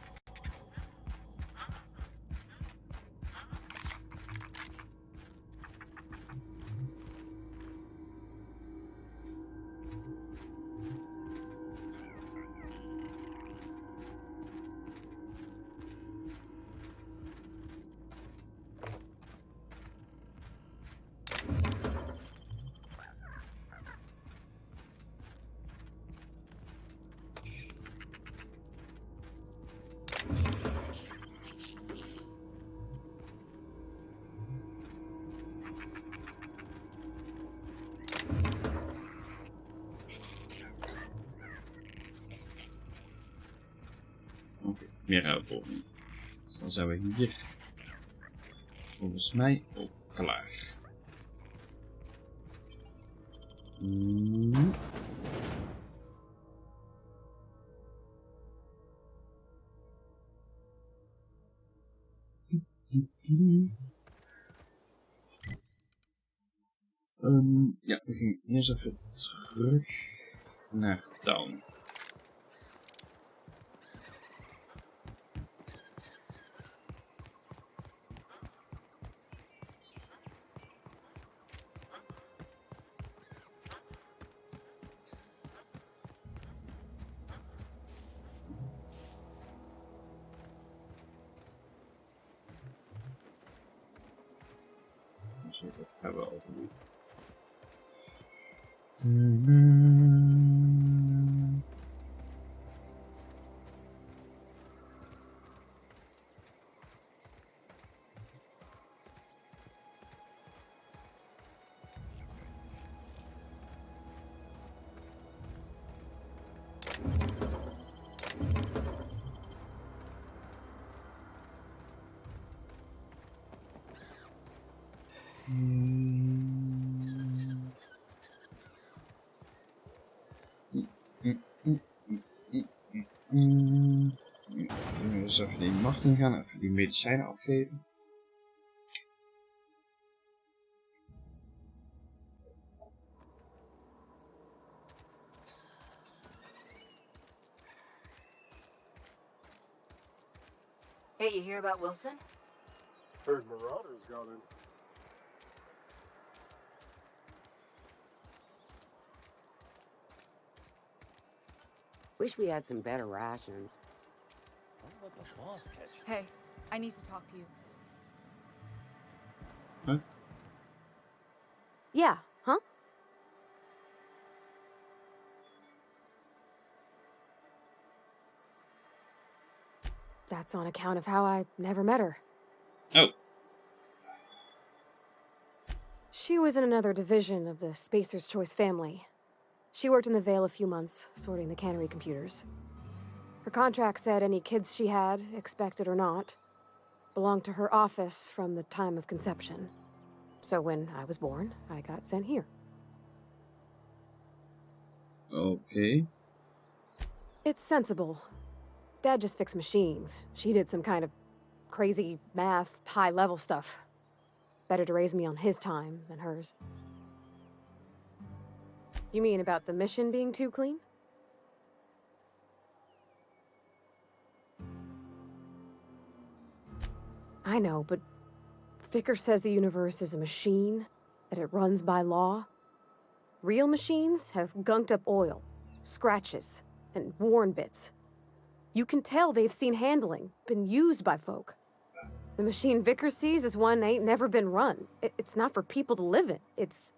Oké, meer uitboven. Dus dan zijn we hier volgens mij ook klaar. Ja, we gaan eerst even terug naar town. Dus dat hebben we al gedaan. Dus even die macht in gaan, even die medicijnen afgeven. Hey, you hear about Wilson? Heard Marauders got in. Wish we had some better rations. Don't let the boss catch you. Hey, I need to talk to you. Huh? Yeah, huh? That's on account of how I never met her. Oh. She was in another division of the Spacer's Choice family. She worked in the Vale a few months, sorting the cannery computers. Her contract said any kids she had, expected or not, belonged to her office from the time of conception. So when I was born, I got sent here. Okay. It's sensible. Dad just fixed machines. She did some kind of crazy math, high-level stuff. Better to raise me on his time than hers. You mean about the mission being too clean? I know, but Vicker says the universe is a machine, that it runs by law. Real machines have gunked up oil, scratches, and worn bits. You can tell they've seen handling, been used by folk. The machine Vicker sees is one ain't never been run. It's not for people to live in. It's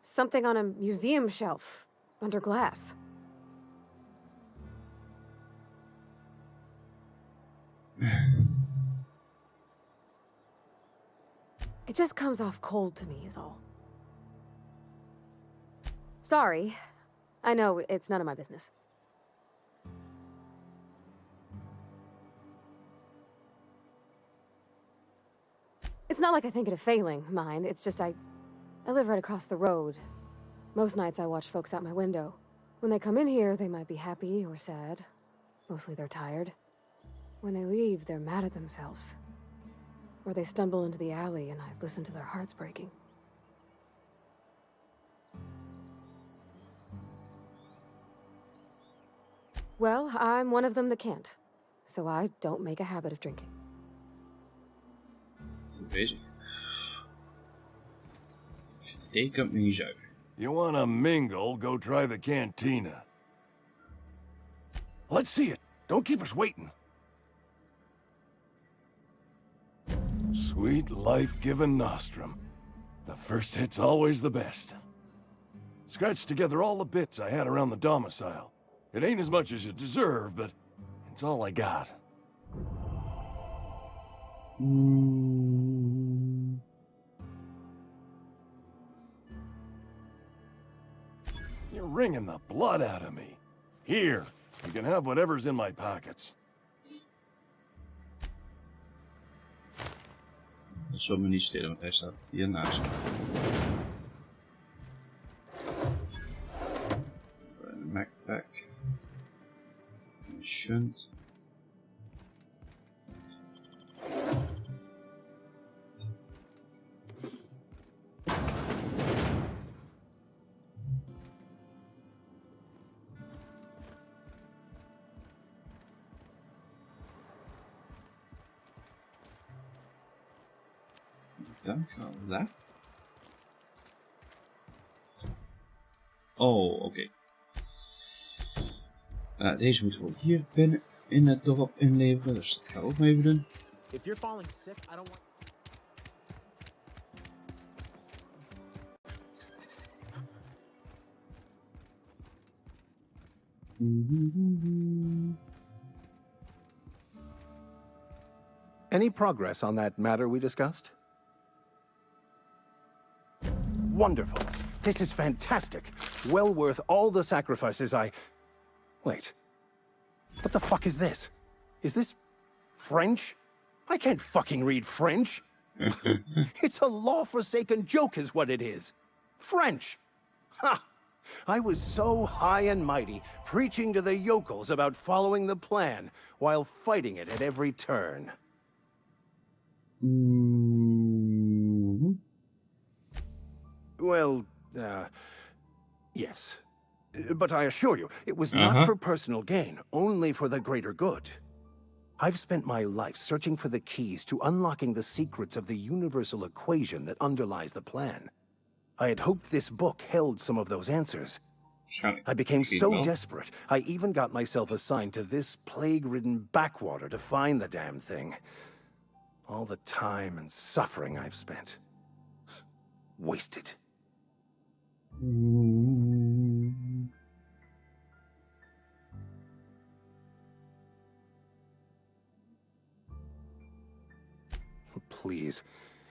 something on a museum shelf, under glass. It just comes off cold to me, is all. Sorry. I know it's none of my business. It's not like I think it a failing, mind. It's just I live right across the road. Most nights I watch folks out my window. When they come in here, they might be happy or sad. Mostly they're tired. When they leave, they're mad at themselves. Or they stumble into the alley and I listen to their hearts breaking. Well, I'm one of them that can't. So I don't make a habit of drinking. Bezig. Ik kan het niet zuiver. You wanna mingle, go try the cantina. Let's see it. Don't keep us waiting. Sweet life-giving nostrum. The first hit's always the best. Scratched together all the bits I had around the domicile. It ain't as much as you deserve, but it's all I got. You're wringing the blood out of me. Here, you can have whatever's in my pockets. Dat zal me niet stelen, want hij staat hier naast me. Een backpack. Een shunt. Dan gaan we daar. Oh, oké. Deze moeten we ook hier binnen in het dorp inleveren, dus dat gaan we ook maar even doen. If you're falling sick, I don't want. Any progress on that matter we discussed? Wonderful. This is fantastic. Well worth all the sacrifices I... Wait. What the fuck is this? Is this French? I can't fucking read French. It's a law-forsaken joke is what it is. French. Ha! I was so high and mighty, preaching to the yokels about following the plan, while fighting it at every turn. Well, yes. But I assure you, it was not for personal gain, only for the greater good. I've spent my life searching for the keys to unlocking the secrets of the universal equation that underlies the plan. I had hoped this book held some of those answers. I became so desperate, I even got myself assigned to this plague-ridden backwater to find the damn thing. All the time and suffering I've spent. Wasted. Please.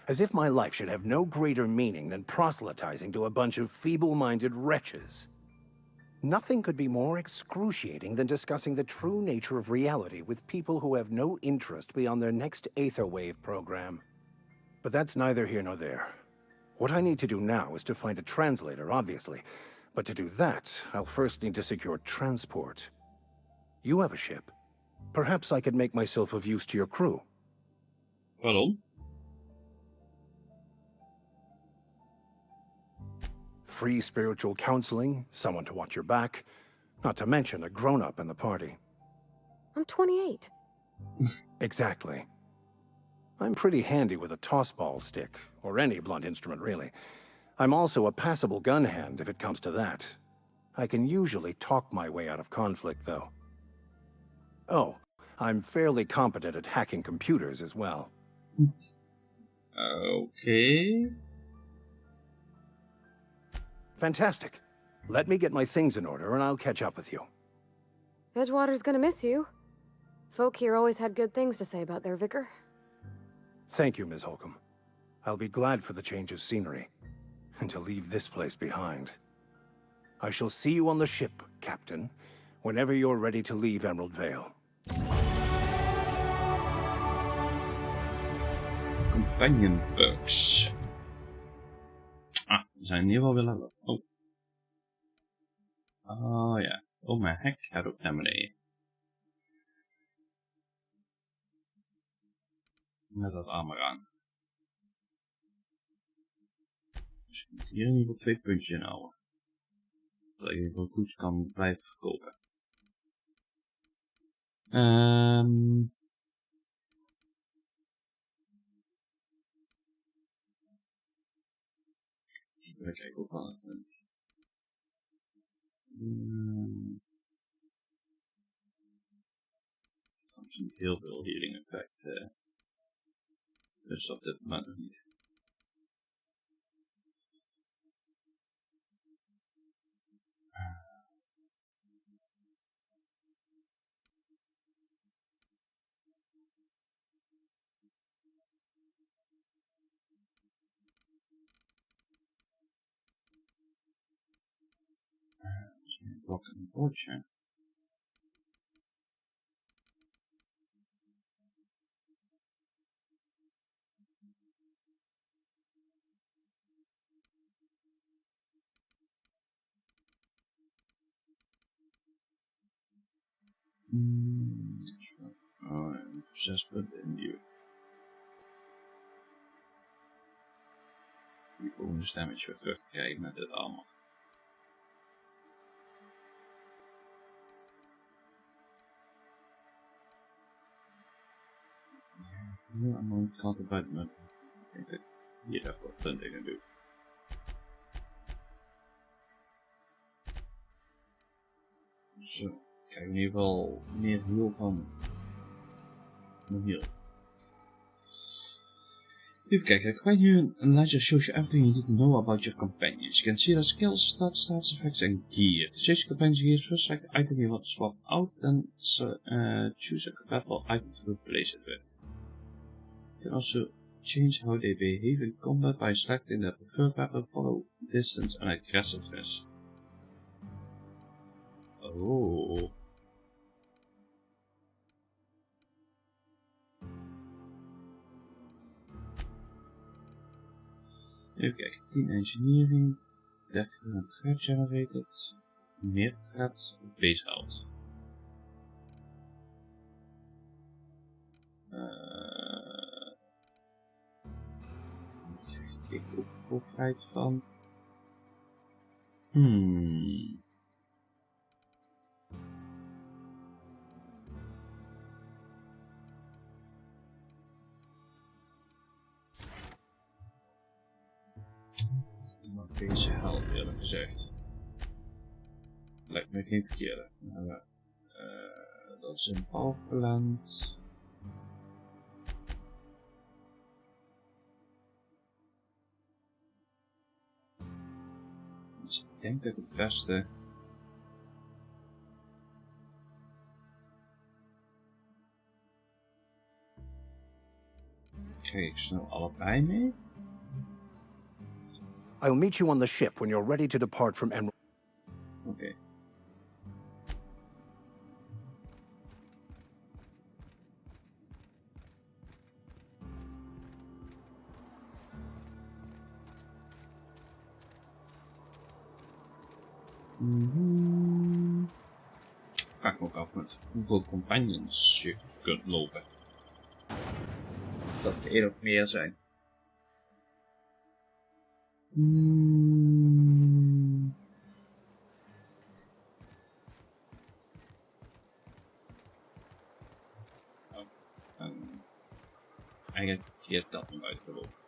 As if my life should have no greater meaning than proselytizing to a bunch of feeble-minded wretches. Nothing could be more excruciating than discussing the true nature of reality with people who have no interest beyond their next Aetherwave program. But that's neither here nor there. What I need to do now is to find a translator, obviously. But to do that, I'll first need to secure transport. You have a ship. Perhaps I could make myself of use to your crew. Waarom? Free spiritual counseling, someone to watch your back, not to mention a grown-up in the party. I'm 28. Exactly. I'm pretty handy with a tossball stick, or any blunt instrument, really. I'm also a passable gun hand, if it comes to that. I can usually talk my way out of conflict, though. Oh, I'm fairly competent at hacking computers as well. Okay. Fantastic. Let me get my things in order and I'll catch up with you. Edgewater's gonna miss you. Folk here always had good things to say about their vicar. Thank you, Ms. Holcomb. I'll be glad for the change of scenery, and to leave this place behind. I shall see you on the ship, Captain, whenever you're ready to leave Emerald Vale. companion perks. Ah, we zijn in ieder geval weer level. Oh. Oh ja. Oh, mijn hek gaat ook naar beneden. Met dat armor aan. Dus ik moet hier in ieder geval 2 puntjes inhouden. Zodat ik in ieder geval goed kan blijven verkopen. Even kijken ook wel. Soms niet heel veel healing effect. Dus op dit moment nog niet. Misschien een blok en een bordje. Oh, 6 punten in die. Die bonus damage weer terug krijgen met dit allemaal. Ja, aan de kant erbij met. Ik denk dat ik hier even wat punten gaan doen. Zo, kijk in ieder geval meer heal van mijn heal. Even kijken, companion ledger shows you everything you need to know about your companions. You can see their skills, stats, effects, and gear. To change companions gear, first select the item you want to swap out, then choose a compatible item to replace it with. You can also change how they behave in combat by selecting their preferred weapon, follow, distance, and aggressiveness. Oh. Even kijken, 10 engineering, 30 threat generated, meer threat, base health. Krijg ik ook profijt van? Base health eerlijk gezegd. Lijkt me geen verkeerde. Dat is een powerplant. Dus ik denk dat het beste. Krijg ik snel allebei mee? I'll meet you on the ship when you're ready to depart from Emerald. Okay. Vraag ik me ook af met hoeveel companions je kunt lopen. Dat er 1 of meer zijn. Eigenlijk verkeerd dat nog uitgelopen.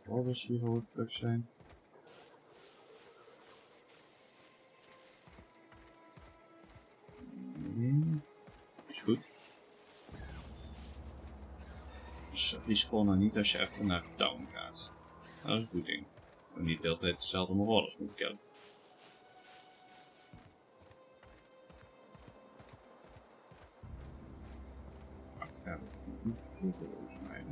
Robbers hier hoort terug zijn. Is goed. Dus respawn nou niet als je even naar town gaat. Dat is een goed ding. We niet de hele tijd hetzelfde Marauders moeten killen. Ja, dat moet volgens mij.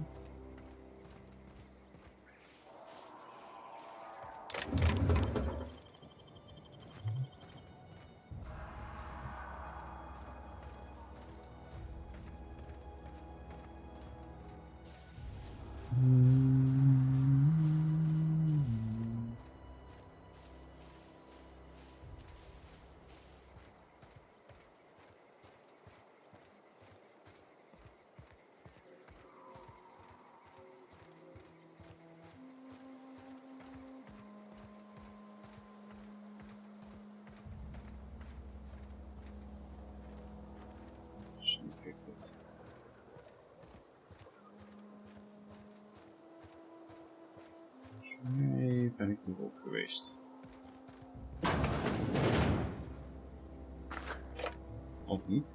Nee, ben ik nog op geweest. Of niet?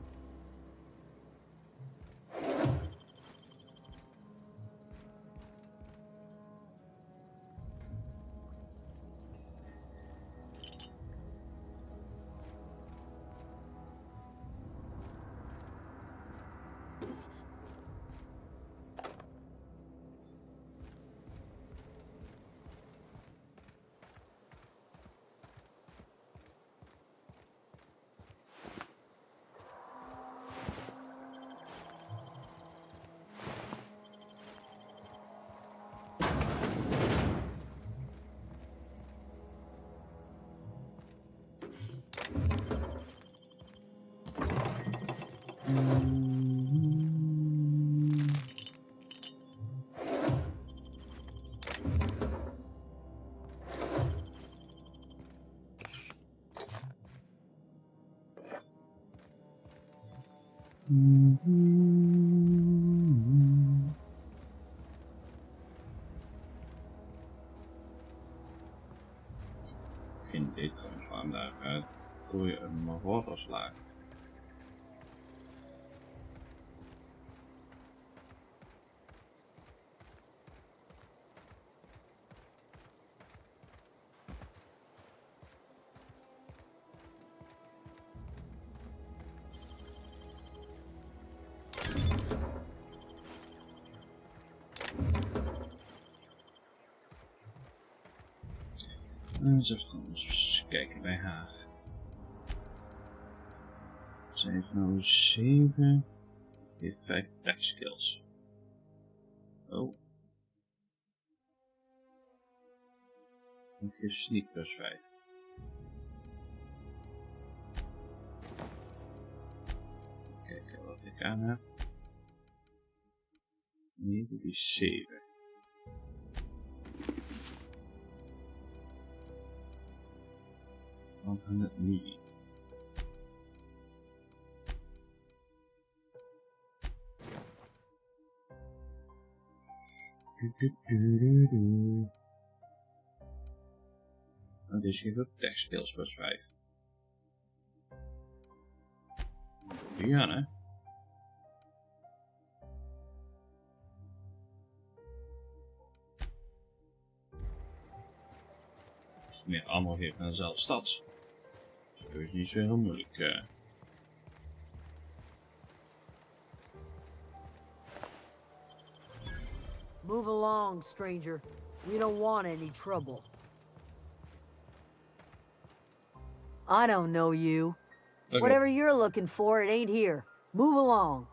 Geen idee trouwens waarom daar door je een Marauders laag. Eens kijken bij haar. Ze heeft nou 7. Heeft 5 tech skills. Oh. En geeft sneak plus 5. Kijken wat ik aan heb. Nee, dit is 7. Want het niet. En dus geeft ook tech skills plus 5. Ja, hè? Als het meer allemaal geeft naar dezelfde stad. Dus dat is niet zo heel moeilijk. Move along, stranger. We don't want any trouble. I don't know you. Okay. Whatever you're looking for, it ain't here. Move along.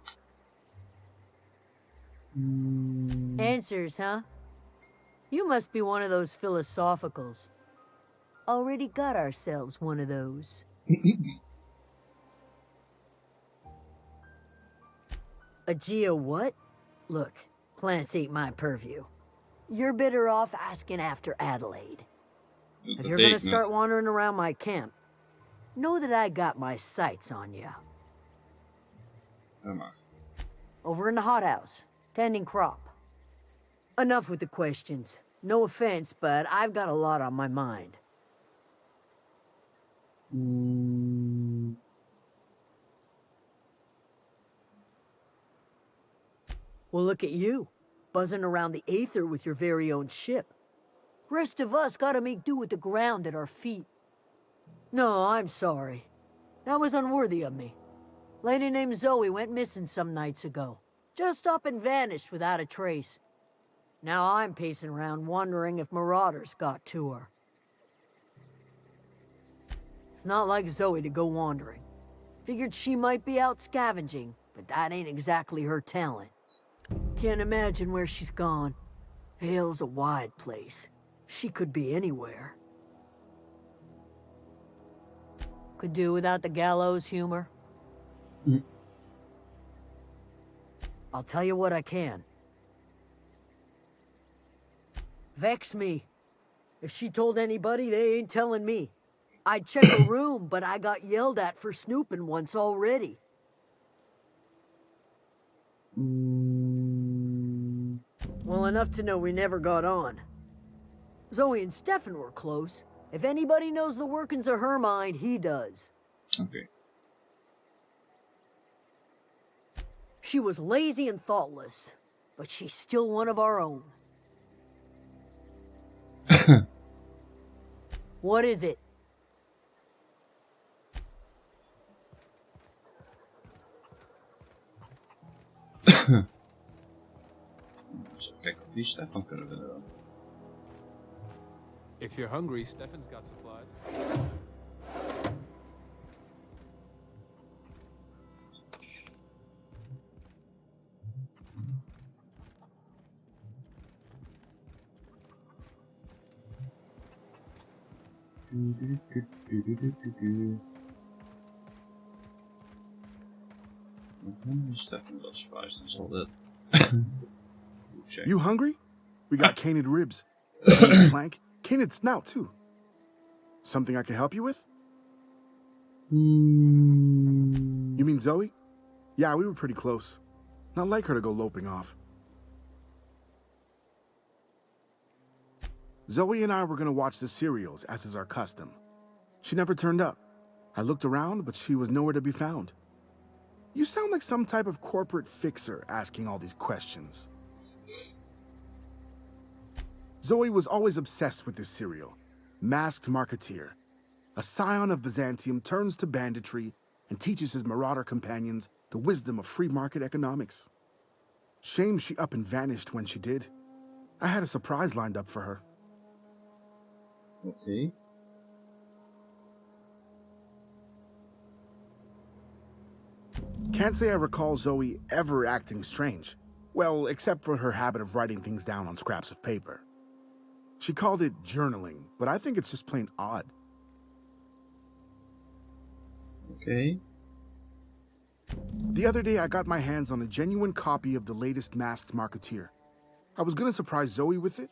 Answers, huh? You must be one of those philosophicals. Already got ourselves one of those. A geo what? Look, plants ain't my purview. You're better off asking after Adelaide. If you're gonna start wandering around my camp, know that I got my sights on you. Over in the hothouse, tending crop. Enough with the questions. No offense, but I've got a lot on my mind. Well, look at you, buzzing around the Aether with your very own ship. Rest of us gotta make do with the ground at our feet. No, I'm sorry. That was unworthy of me. Lady named Zoe went missing some nights ago. Just up and vanished without a trace. Now I'm pacing around wondering if marauders got to her. It's not like Zoe to go wandering. Figured she might be out scavenging, but that ain't exactly her talent. Can't imagine where she's gone. Vale's a wide place. She could be anywhere. Could do without the gallows humor. I'll tell you what I can. Vex me. If she told anybody, they ain't telling me. I'd check her room, but I got yelled at for snooping once already. Well, enough to know we never got on. Zoe and Stefan were close. If anybody knows the workings of her mind, he does. Okay. She was lazy and thoughtless, but she's still one of our own. What is it? Kijk of die Stefan kunnen we dan. If you're hungry, Stefan's got supplies. Stefan got supplies, dan zal dat. You hungry? We got canid ribs, canid flank, canid snout too. Something I can help you with? You mean Zoe? Yeah, we were pretty close. Not like her to go loping off. Zoe and I were gonna watch the serials, as is our custom. She never turned up. I looked around, but she was nowhere to be found. You sound like some type of corporate fixer asking all these questions. Zoe was always obsessed with this serial. Masked Marketeer. A scion of Byzantium turns to banditry and teaches his marauder companions the wisdom of free market economics. Shame she up and vanished when she did. I had a surprise lined up for her. Okay. Can't say I recall Zoe ever acting strange. Well, except for her habit of writing things down on scraps of paper. She called it journaling, but I think it's just plain odd. Okay. The other day I got my hands on a genuine copy of the latest Masked Marketeer. I was gonna surprise Zoe with it,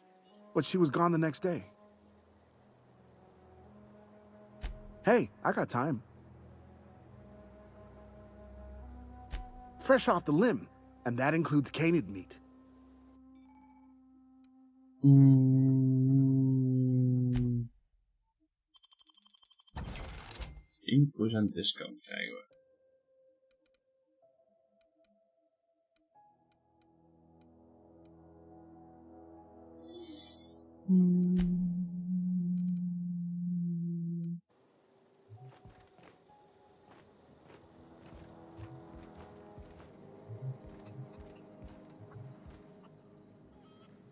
but she was gone the next day. Hey, I got time. Fresh off the limb, and that includes canid meat. 10% discount krijgen we.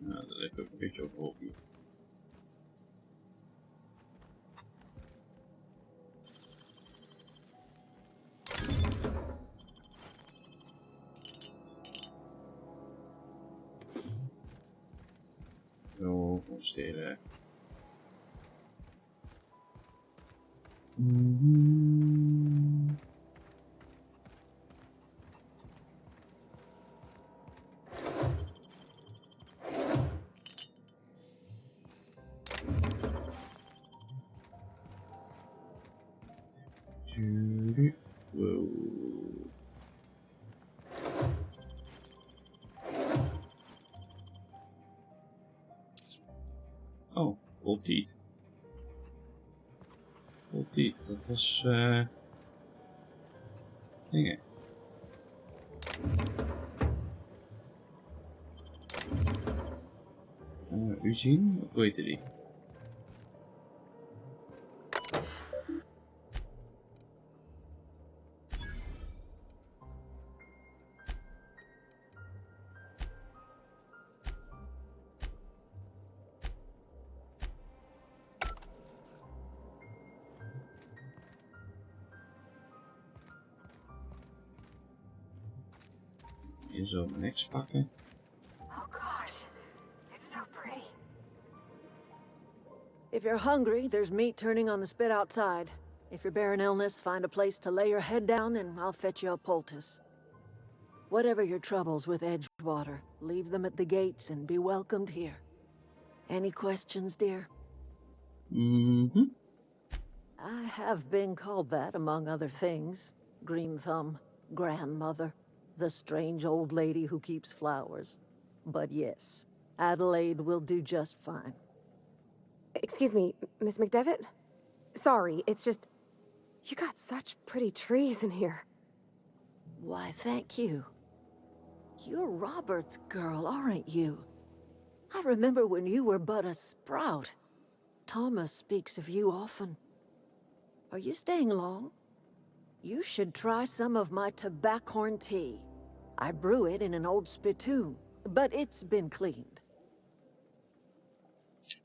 Nou, dat heb ik ook een beetje overhoop hier. Zo, steden. Wow. Oh, Old Teeth. Old Teeth, dat was... dingen. Eugene? Hoe heette die? Hier zo niks pakken. Oh gosh, it's so pretty. If you're hungry, there's meat turning on the spit outside. If you're bearing illness, find a place to lay your head down and I'll fetch you a poultice. Whatever your troubles with Edgewater, leave them at the gates and be welcomed here. Any questions, dear? Mm-hmm. I have been called that, among other things. Green Thumb, grandmother, the strange old lady who keeps flowers. But yes, Adelaide will do just fine. Excuse me, Miss McDevitt? Sorry, it's just... You got such pretty trees in here. Why, thank you. You're Robert's girl, aren't you? I remember when you were but a sprout. Thomas speaks of you often. Are you staying long? You should try some of my tobaccorn tea. I brew it in an old spittoon, but it's been cleaned.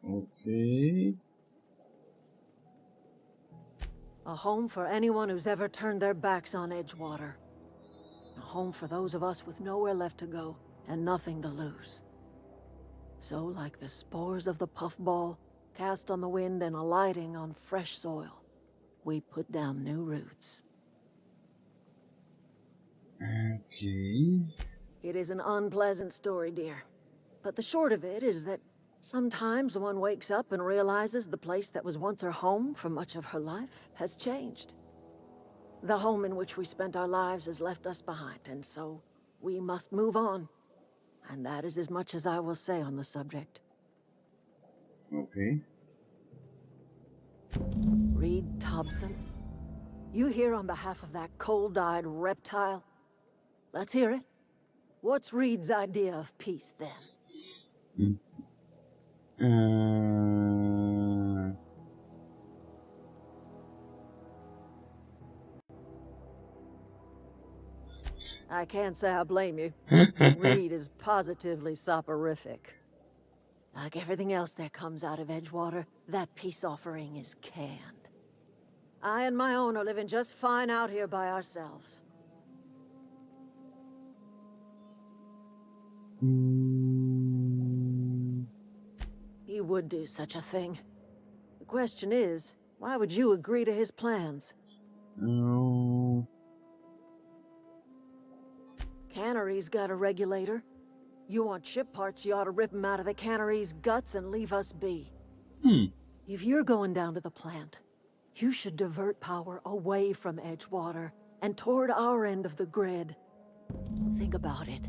Okay. A home for anyone who's ever turned their backs on Edgewater. A home for those of us with nowhere left to go and nothing to lose. So, like the spores of the puffball, cast on the wind and alighting on fresh soil, we put down new roots. Okay. It is an unpleasant story, dear. But the short of it is that sometimes one wakes up and realizes the place that was once her home for much of her life has changed. The home in which we spent our lives has left us behind, and so we must move on. And that is as much as I will say on the subject. Okay. Reed Thompson, you here on behalf of that cold-eyed reptile? Let's hear it. What's Reed's idea of peace, then? I can't say I blame you. Reed is positively soporific. Like everything else that comes out of Edgewater, that peace offering is canned. I and my own are living just fine out here by ourselves. He would do such a thing. The question is, why would you agree to his plans? Oh. Cannery's got a regulator. You want ship parts, you ought to rip them out of the cannery's guts and leave us be. If you're going down to the plant, you should divert power away from Edgewater and toward our end of the grid. Think about it.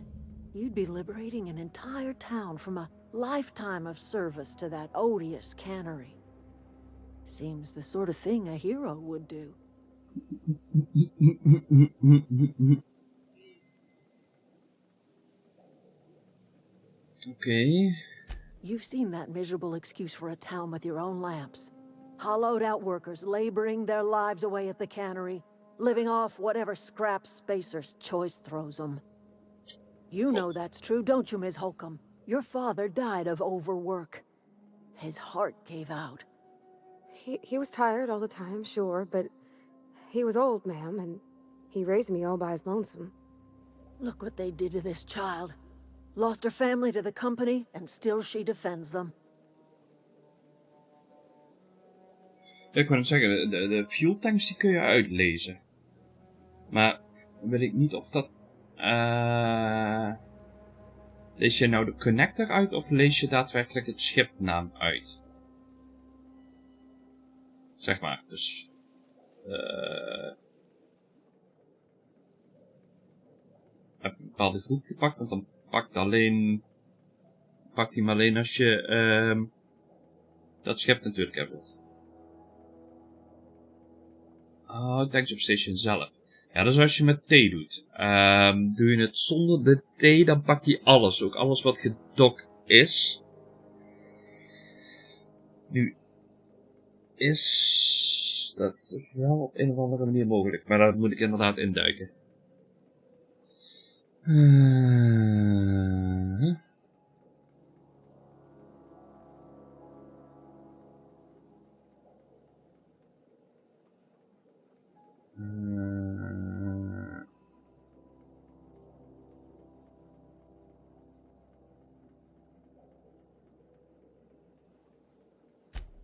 You'd be liberating an entire town from a lifetime of service to that odious cannery. Seems the sort of thing a hero would do. Okay. You've seen that miserable excuse for a town with your own lamps. Hollowed out workers laboring their lives away at the cannery, living off whatever scrap Spacer's choice throws them. You know that's true, don't you, Ms. Holcomb? Your father died of overwork. His heart gave out. He was tired all the time, sure, but he was old, ma'am, and he raised me all by his lonesome. Look what they did to this child. Lost her family to the company, and still she defends them. Ik wou net zeggen, de fuel tanks die kun je uitlezen. Maar weet ik niet of dat... lees je nou de connector uit of lees je daadwerkelijk het schipnaam uit? Zeg maar, dus... heb een bepaalde groep gepakt, want dan pakt hij hem alleen als je Dat schept natuurlijk effort. Oh, Tank Station zelf. Ja, dat is als je met thee doet. Doe je het zonder de thee, dan pakt hij alles. Ook alles wat gedokt is. Nu is dat wel op een of andere manier mogelijk. Maar daar moet ik inderdaad induiken.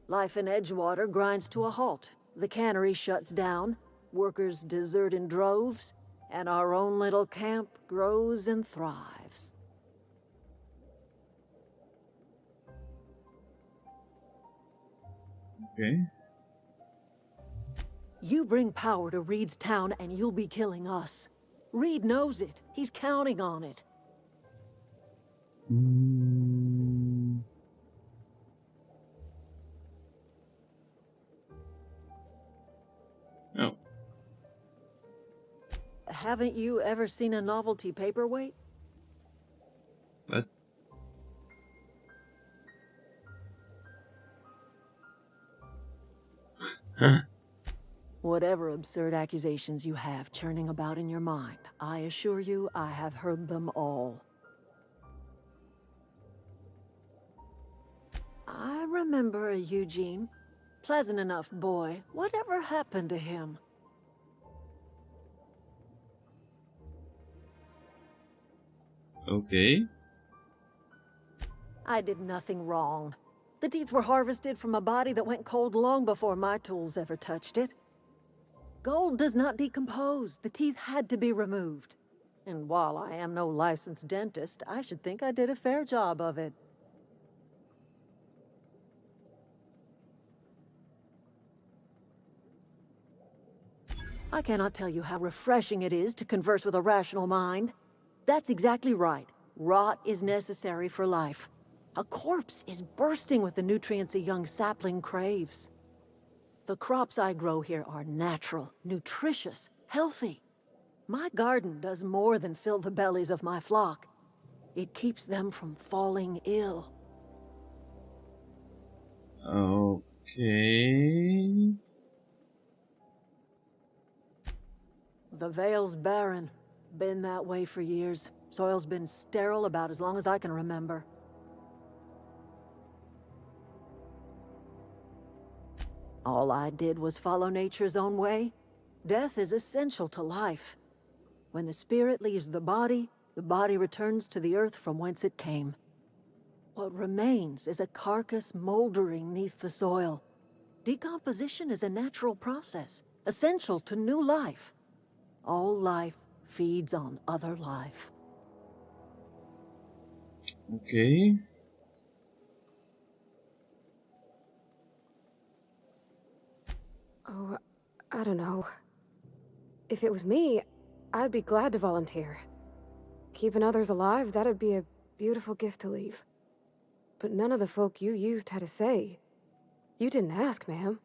Life in Edgewater grinds to a halt. The cannery shuts down, workers desert in droves, and our own little camp grows and thrives. Okay. You bring power to Reed's town and you'll be killing us. Reed knows it. He's counting on it. Oh. Haven't you ever seen a novelty paperweight? What? Huh? Whatever absurd accusations you have churning about in your mind, I assure you I have heard them all. I remember a Eugene. Pleasant enough boy. Whatever happened to him? Okay. I did nothing wrong. The teeth were harvested from a body that went cold long before my tools ever touched it. Gold does not decompose. The teeth had to be removed. And while I am no licensed dentist, I should think I did a fair job of it. I cannot tell you how refreshing it is to converse with a rational mind. That's exactly right. Rot is necessary for life. A corpse is bursting with the nutrients a young sapling craves. The crops I grow here are natural, nutritious, healthy. My garden does more than fill the bellies of my flock. It keeps them from falling ill. Okay. The Vale's barren. Been that way for years. Soil's been sterile about as long as I can remember. All I did was follow nature's own way. Death is essential to life. When the spirit leaves the body returns to the earth from whence it came. What remains is a carcass moldering neath the soil. Decomposition is a natural process, essential to new life. All life feeds on other life. Okay. Oh, I don't know. If it was me, I'd be glad to volunteer. Keeping others alive, that'd be a beautiful gift to leave. But none of the folk you used had a say. You didn't ask, ma'am.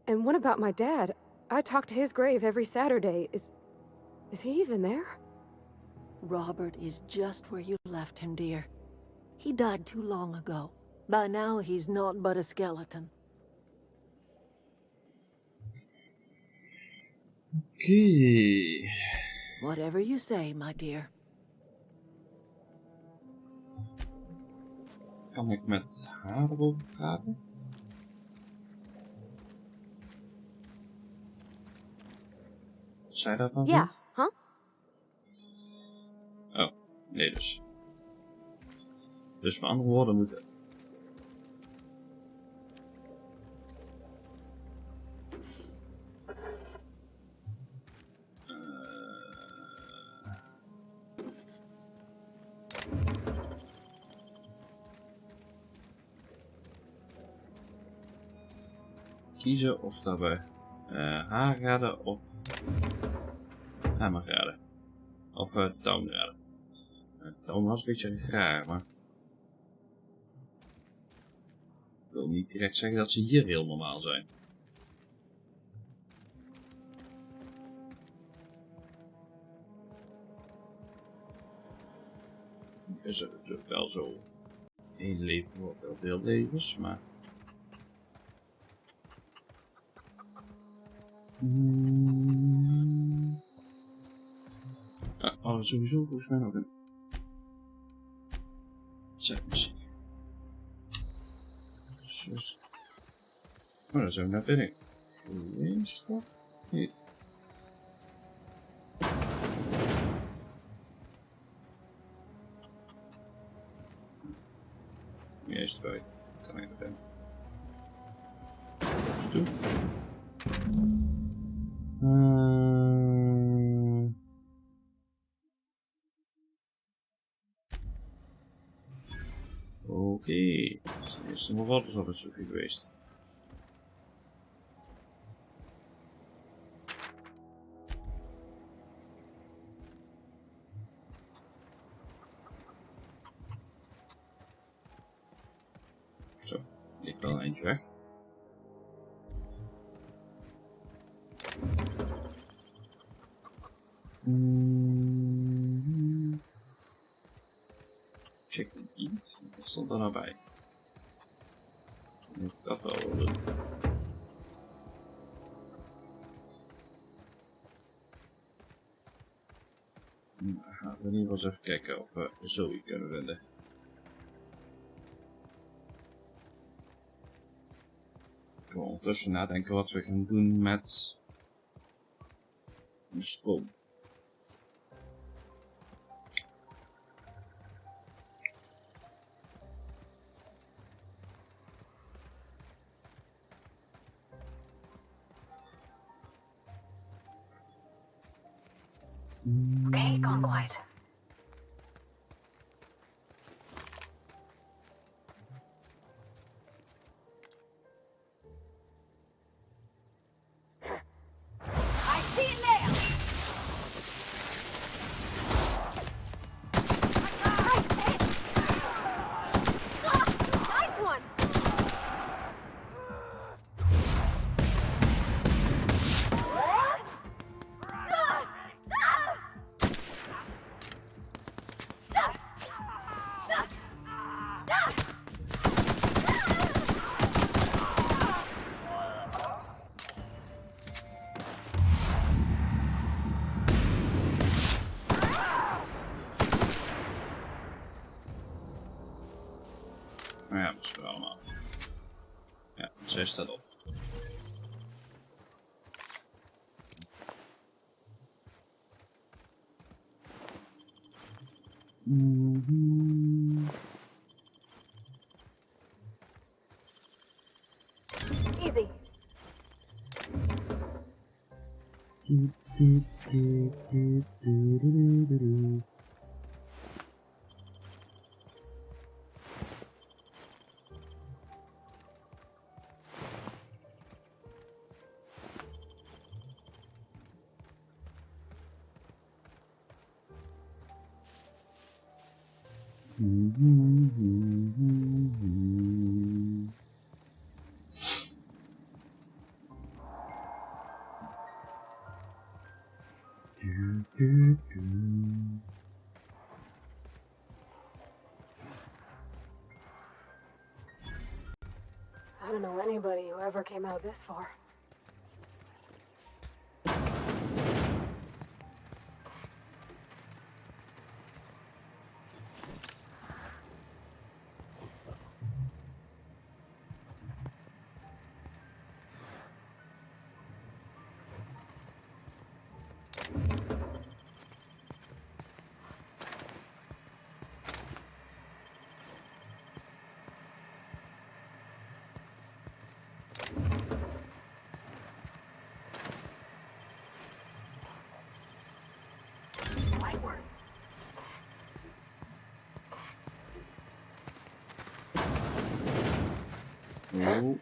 And what about my dad? I talk to his grave every Saturday. Is he even there? Robert is just where you left him, dear. He died too long ago. By now, he's naught but a skeleton. Okay. Whatever you say, my dear. Kan ik met haar erover praten? Wat zij daarvan Yeah, vindt? huh? Oh, nee dus. Dus met andere woorden moeten... kiezen of dat we haar redden of hem redden. Of Toon redden. Toon was een beetje raar, maar... wil niet direct zeggen dat ze hier heel normaal zijn. Is er natuurlijk wel zo één leven voor wel veel levens, maar... Ja, oh, sowieso volgens mij nog een... Zetmuziek. Oh, daar zijn we naar binnen geweest, toch? Nee. Eerst bij. Kan ik naar binnen. Stoep. Oké. Er is nog wat op het zoekje geweest. Zo, ik wel eentje weg. Chicken eat. Wat stond er nou bij? Ik dat wel wil doen. Gaan we in ieder geval eens even kijken of we Zoe kunnen vinden. Ik wil ondertussen nadenken wat we gaan doen met de stroom. Okay, gone quiet. I see it now! Nice one! Maar ja, dat is wel allemaal. Ja, 6 staat op. Easy. I don't know anybody who ever came out this far. Oh.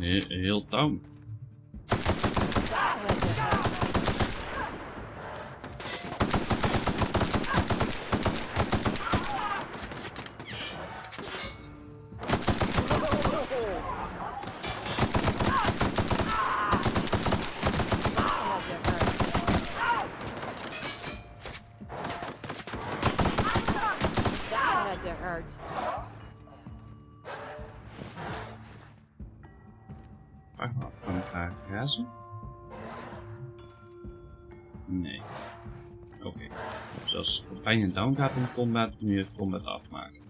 Heel town. Vraag me af, kan ik daar grazen? Nee. Oké. Dus als het bijna down gaat in combat, moet je het combat afmaken.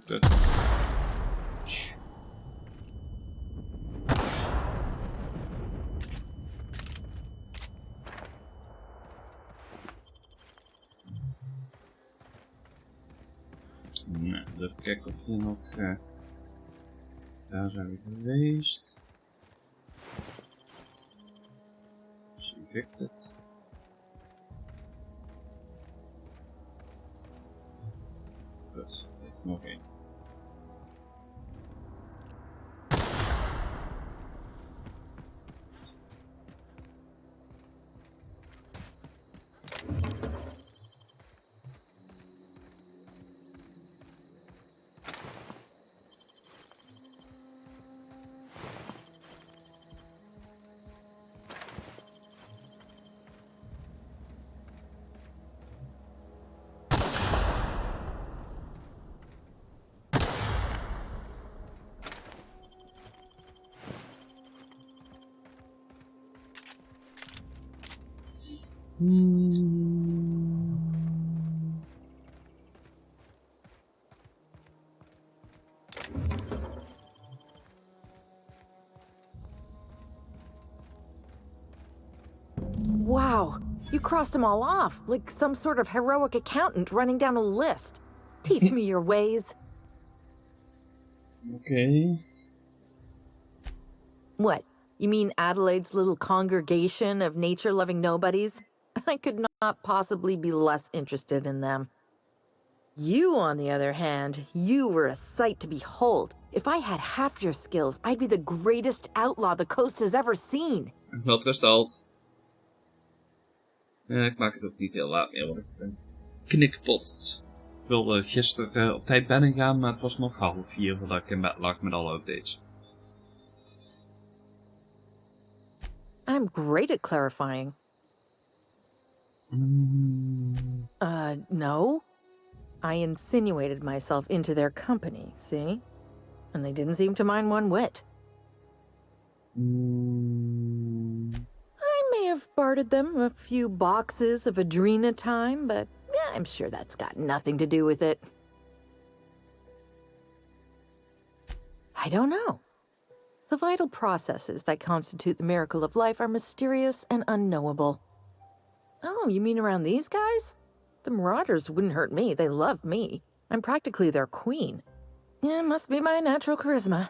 Kut. Nou, even kijken of hier nog... daar zijn we geweest. Evicted. Goed, even nog één. Wow, you crossed them all off, like some sort of heroic accountant running down a list. Teach me your ways. Okay. What? You mean Adelaide's little congregation of nature-loving nobodies? I could not possibly be less interested in them. You, on the other hand, you were a sight to behold. If I had half your skills, I'd be the greatest outlaw the coast has ever seen. Wel gesteld. Ik maak het ook niet heel laat meer, want ik ben knikpotst. Ik wilde gisteren op tijd bedden gaan, maar het was nog 3:30 voordat ik in bed lag met alle updates. I'm great at clarifying. No. I insinuated myself into their company, see? And they didn't seem to mind one whit. I may have bartered them a few boxes of Adrena time, but yeah, I'm sure that's got nothing to do with it. I don't know. The vital processes that constitute the miracle of life are mysterious and unknowable. Oh, you mean around these guys? The Marauders wouldn't hurt me. They love me. I'm practically their queen. Yeah, must be my natural charisma.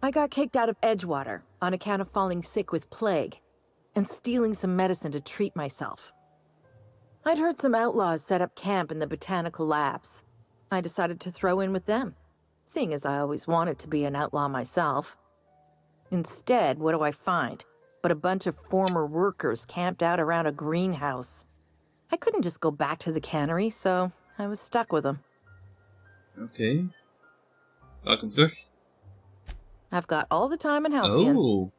I got kicked out of Edgewater on account of falling sick with plague and stealing some medicine to treat myself. I'd heard some outlaws set up camp in the botanical labs. I decided to throw in with them, seeing as I always wanted to be an outlaw myself. Instead, what do I find? But a bunch of former workers camped out around a greenhouse. I couldn't just go back to the cannery, so I was stuck with them. Okay. Welkom terug. I've got all the time in Halcyon. Oh.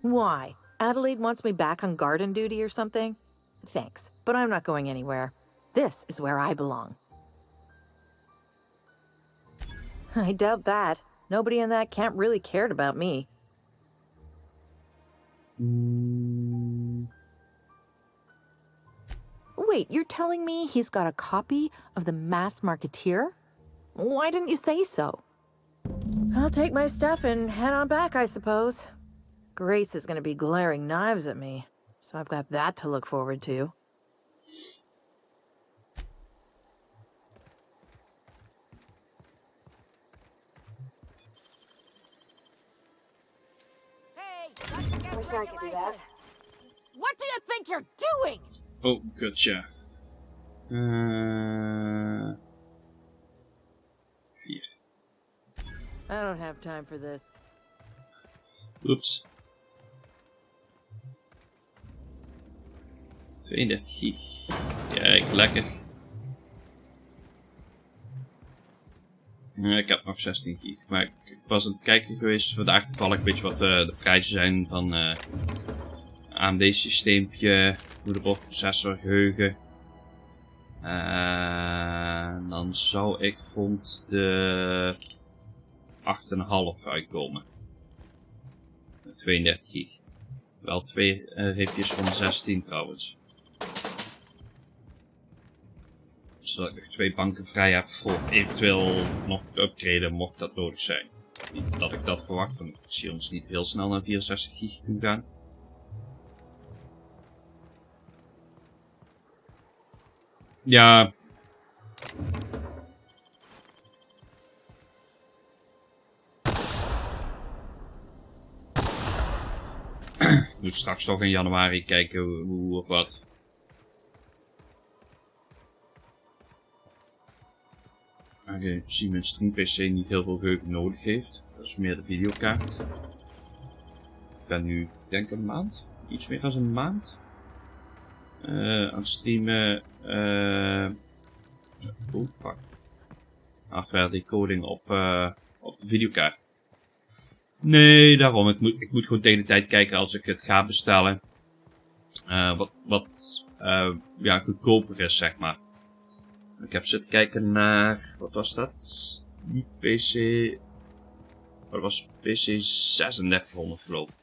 Why? Adelaide wants me back on garden duty or something? Thanks, but I'm not going anywhere. This is where I belong. I doubt that. Nobody in that camp really cared about me. Wait, you're telling me he's got a copy of the Mass Marketeer? Why didn't you say so? I'll take my stuff and head on back, I suppose. Grace is going to be glaring knives at me, so I've got that to look forward to. Wish I could do that. What do you think you're doing? Oh, gotcha. 4. I don't have time for this. Oeps. 32 gig. Kijk, lekker. Ik heb nog 16 gig. Maar ik was aan het kijken geweest vandaag toevallig een beetje wat de prijzen zijn van AMD systeempje, moederbord, processor, geheugen. Dan zou ik rond de 8,5 uitkomen. 32 gig. Wel 2 ripjes van 16 trouwens. Zodat ik nog 2 banken vrij heb voor eventueel nog te upgraden mocht dat nodig zijn. Niet dat ik dat verwacht, want ik zie ons niet heel snel naar 64 gig toe gaan. Ja. Ik moet straks toch in januari kijken hoe of wat. Aangezien mijn stream PC niet heel veel geheugen nodig heeft. Dat is meer de videokaart. Ik ben nu, denk ik, een maand. Iets meer dan een maand. Aan het streamen. Oh, fuck. Hardware decoding op de videokaart. Nee, daarom. Ik moet gewoon tegen de tijd kijken als ik het ga bestellen. Wat ja, goedkoper is, zeg maar. Ik heb zitten kijken naar, wat was dat? Die PC, dat was PC 3600 geloof ik.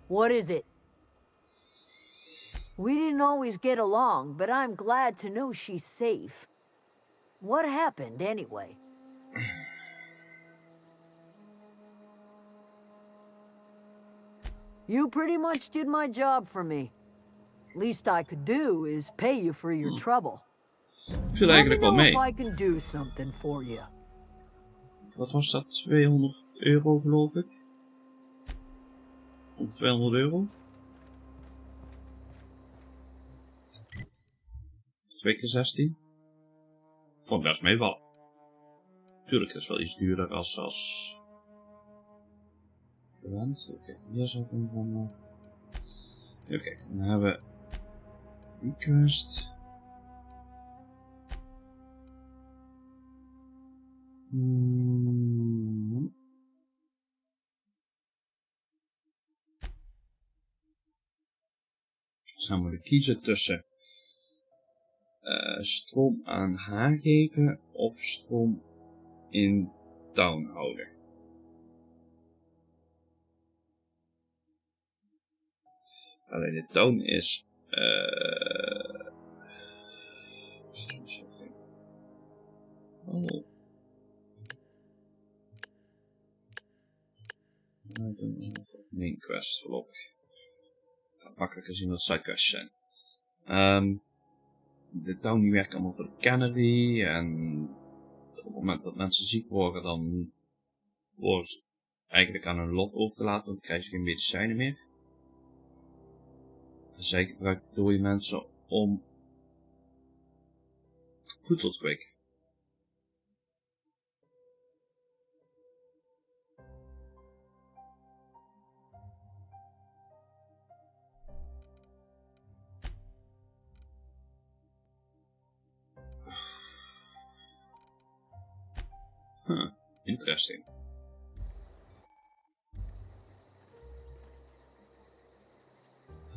What is it? We didn't always get along, but I'm glad to know she's safe. What happened, anyway? You pretty much did my job for me. Least I could do is pay you for your trouble. Viel eigenlijk wel mee. If I can do something for you. Wat was dat? 200 euro geloof ik. Om 200 euro. 2 keer 16. Vond best meevallen. Tuurlijk is het wel iets duurder als gewend. Oké, hier zat een van. Oké, dan hebben we request. Dus dan moeten we kiezen tussen stroom aan haar geven of stroom in town houden. Alleen de town is main quest voorlopig. Het gaat makkelijker zien wat sidequests zijn. De town die werkt allemaal voor de cannery en op het moment dat mensen ziek worden, dan worden ze eigenlijk aan hun lot overgelaten, want dan krijgen ze geen medicijnen meer. En zij gebruiken dode mensen om voedsel te kweken. Interesting.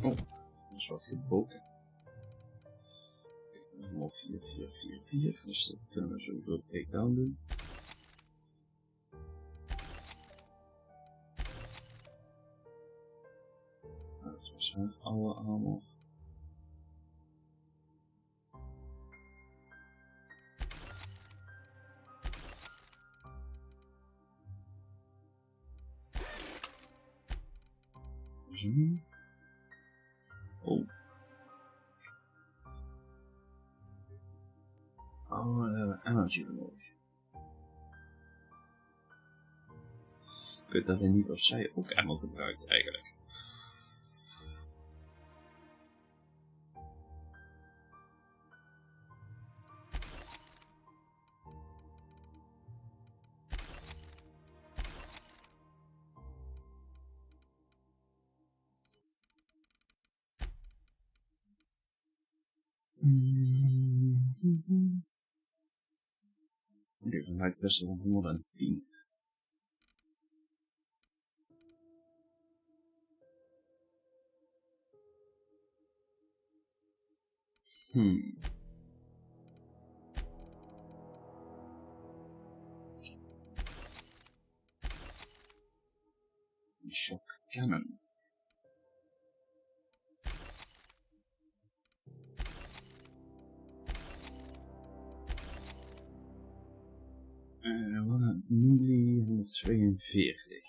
Oh, dat is wat gebroken. Nog 4, 4, 4, 4. Dus dat kunnen we sowieso de takedown doen. Dat was haar oude armor. Zo. Oh. Oh, daar hebben we energy voor nodig. Ik weet alleen niet of zij ook ammo gebruikt eigenlijk. Dit is een best wel 110. Shock cannon. Melee 142.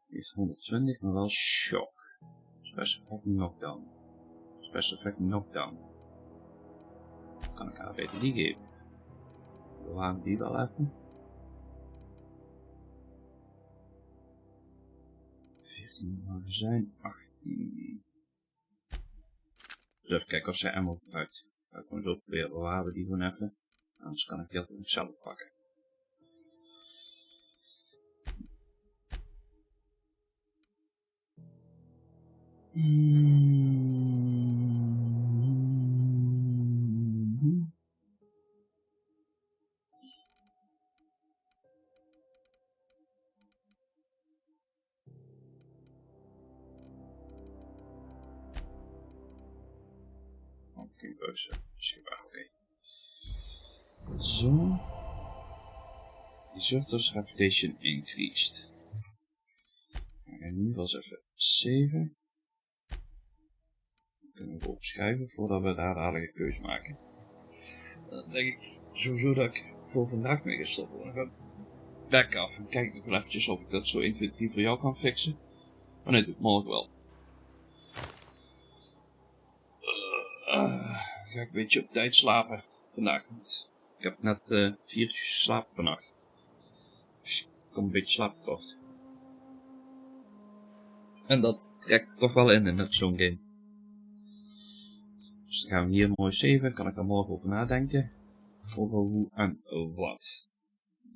Heeft 120, maar wel shock. Special effect knockdown. Special effect knockdown. Kan ik haar beter die geven? We waren die wel even. 14 magazijn, 18. Dus even kijken of zij ammo gebruikt. Ga ik gewoon zo proberen, bewaren we die gewoon even. Anders kan ik die altijd zelf pakken. Oké, boze. Schipper, oké. Zo. Deserters reputation increased. En in ieder geval eens even 7. Dat kunnen we opschrijven voordat we daar dadelijk een keuze maken. Dan denk ik sowieso dat ik voor vandaag mee ga stoppen. Dan ga ik back af en kijk nog wel eventjes of ik dat zo intuïtief voor jou kan fixen. Maar nee, doe ik morgen wel. Ga ik een beetje op tijd slapen vandaag. Ik heb net 4 uur geslapen vannacht. Dus ik kom een beetje slaaptekort. En dat trekt toch wel in zo'n game. Dus dan gaan we hier mooi saven. Kan ik er morgen over nadenken. Over hoe en wat.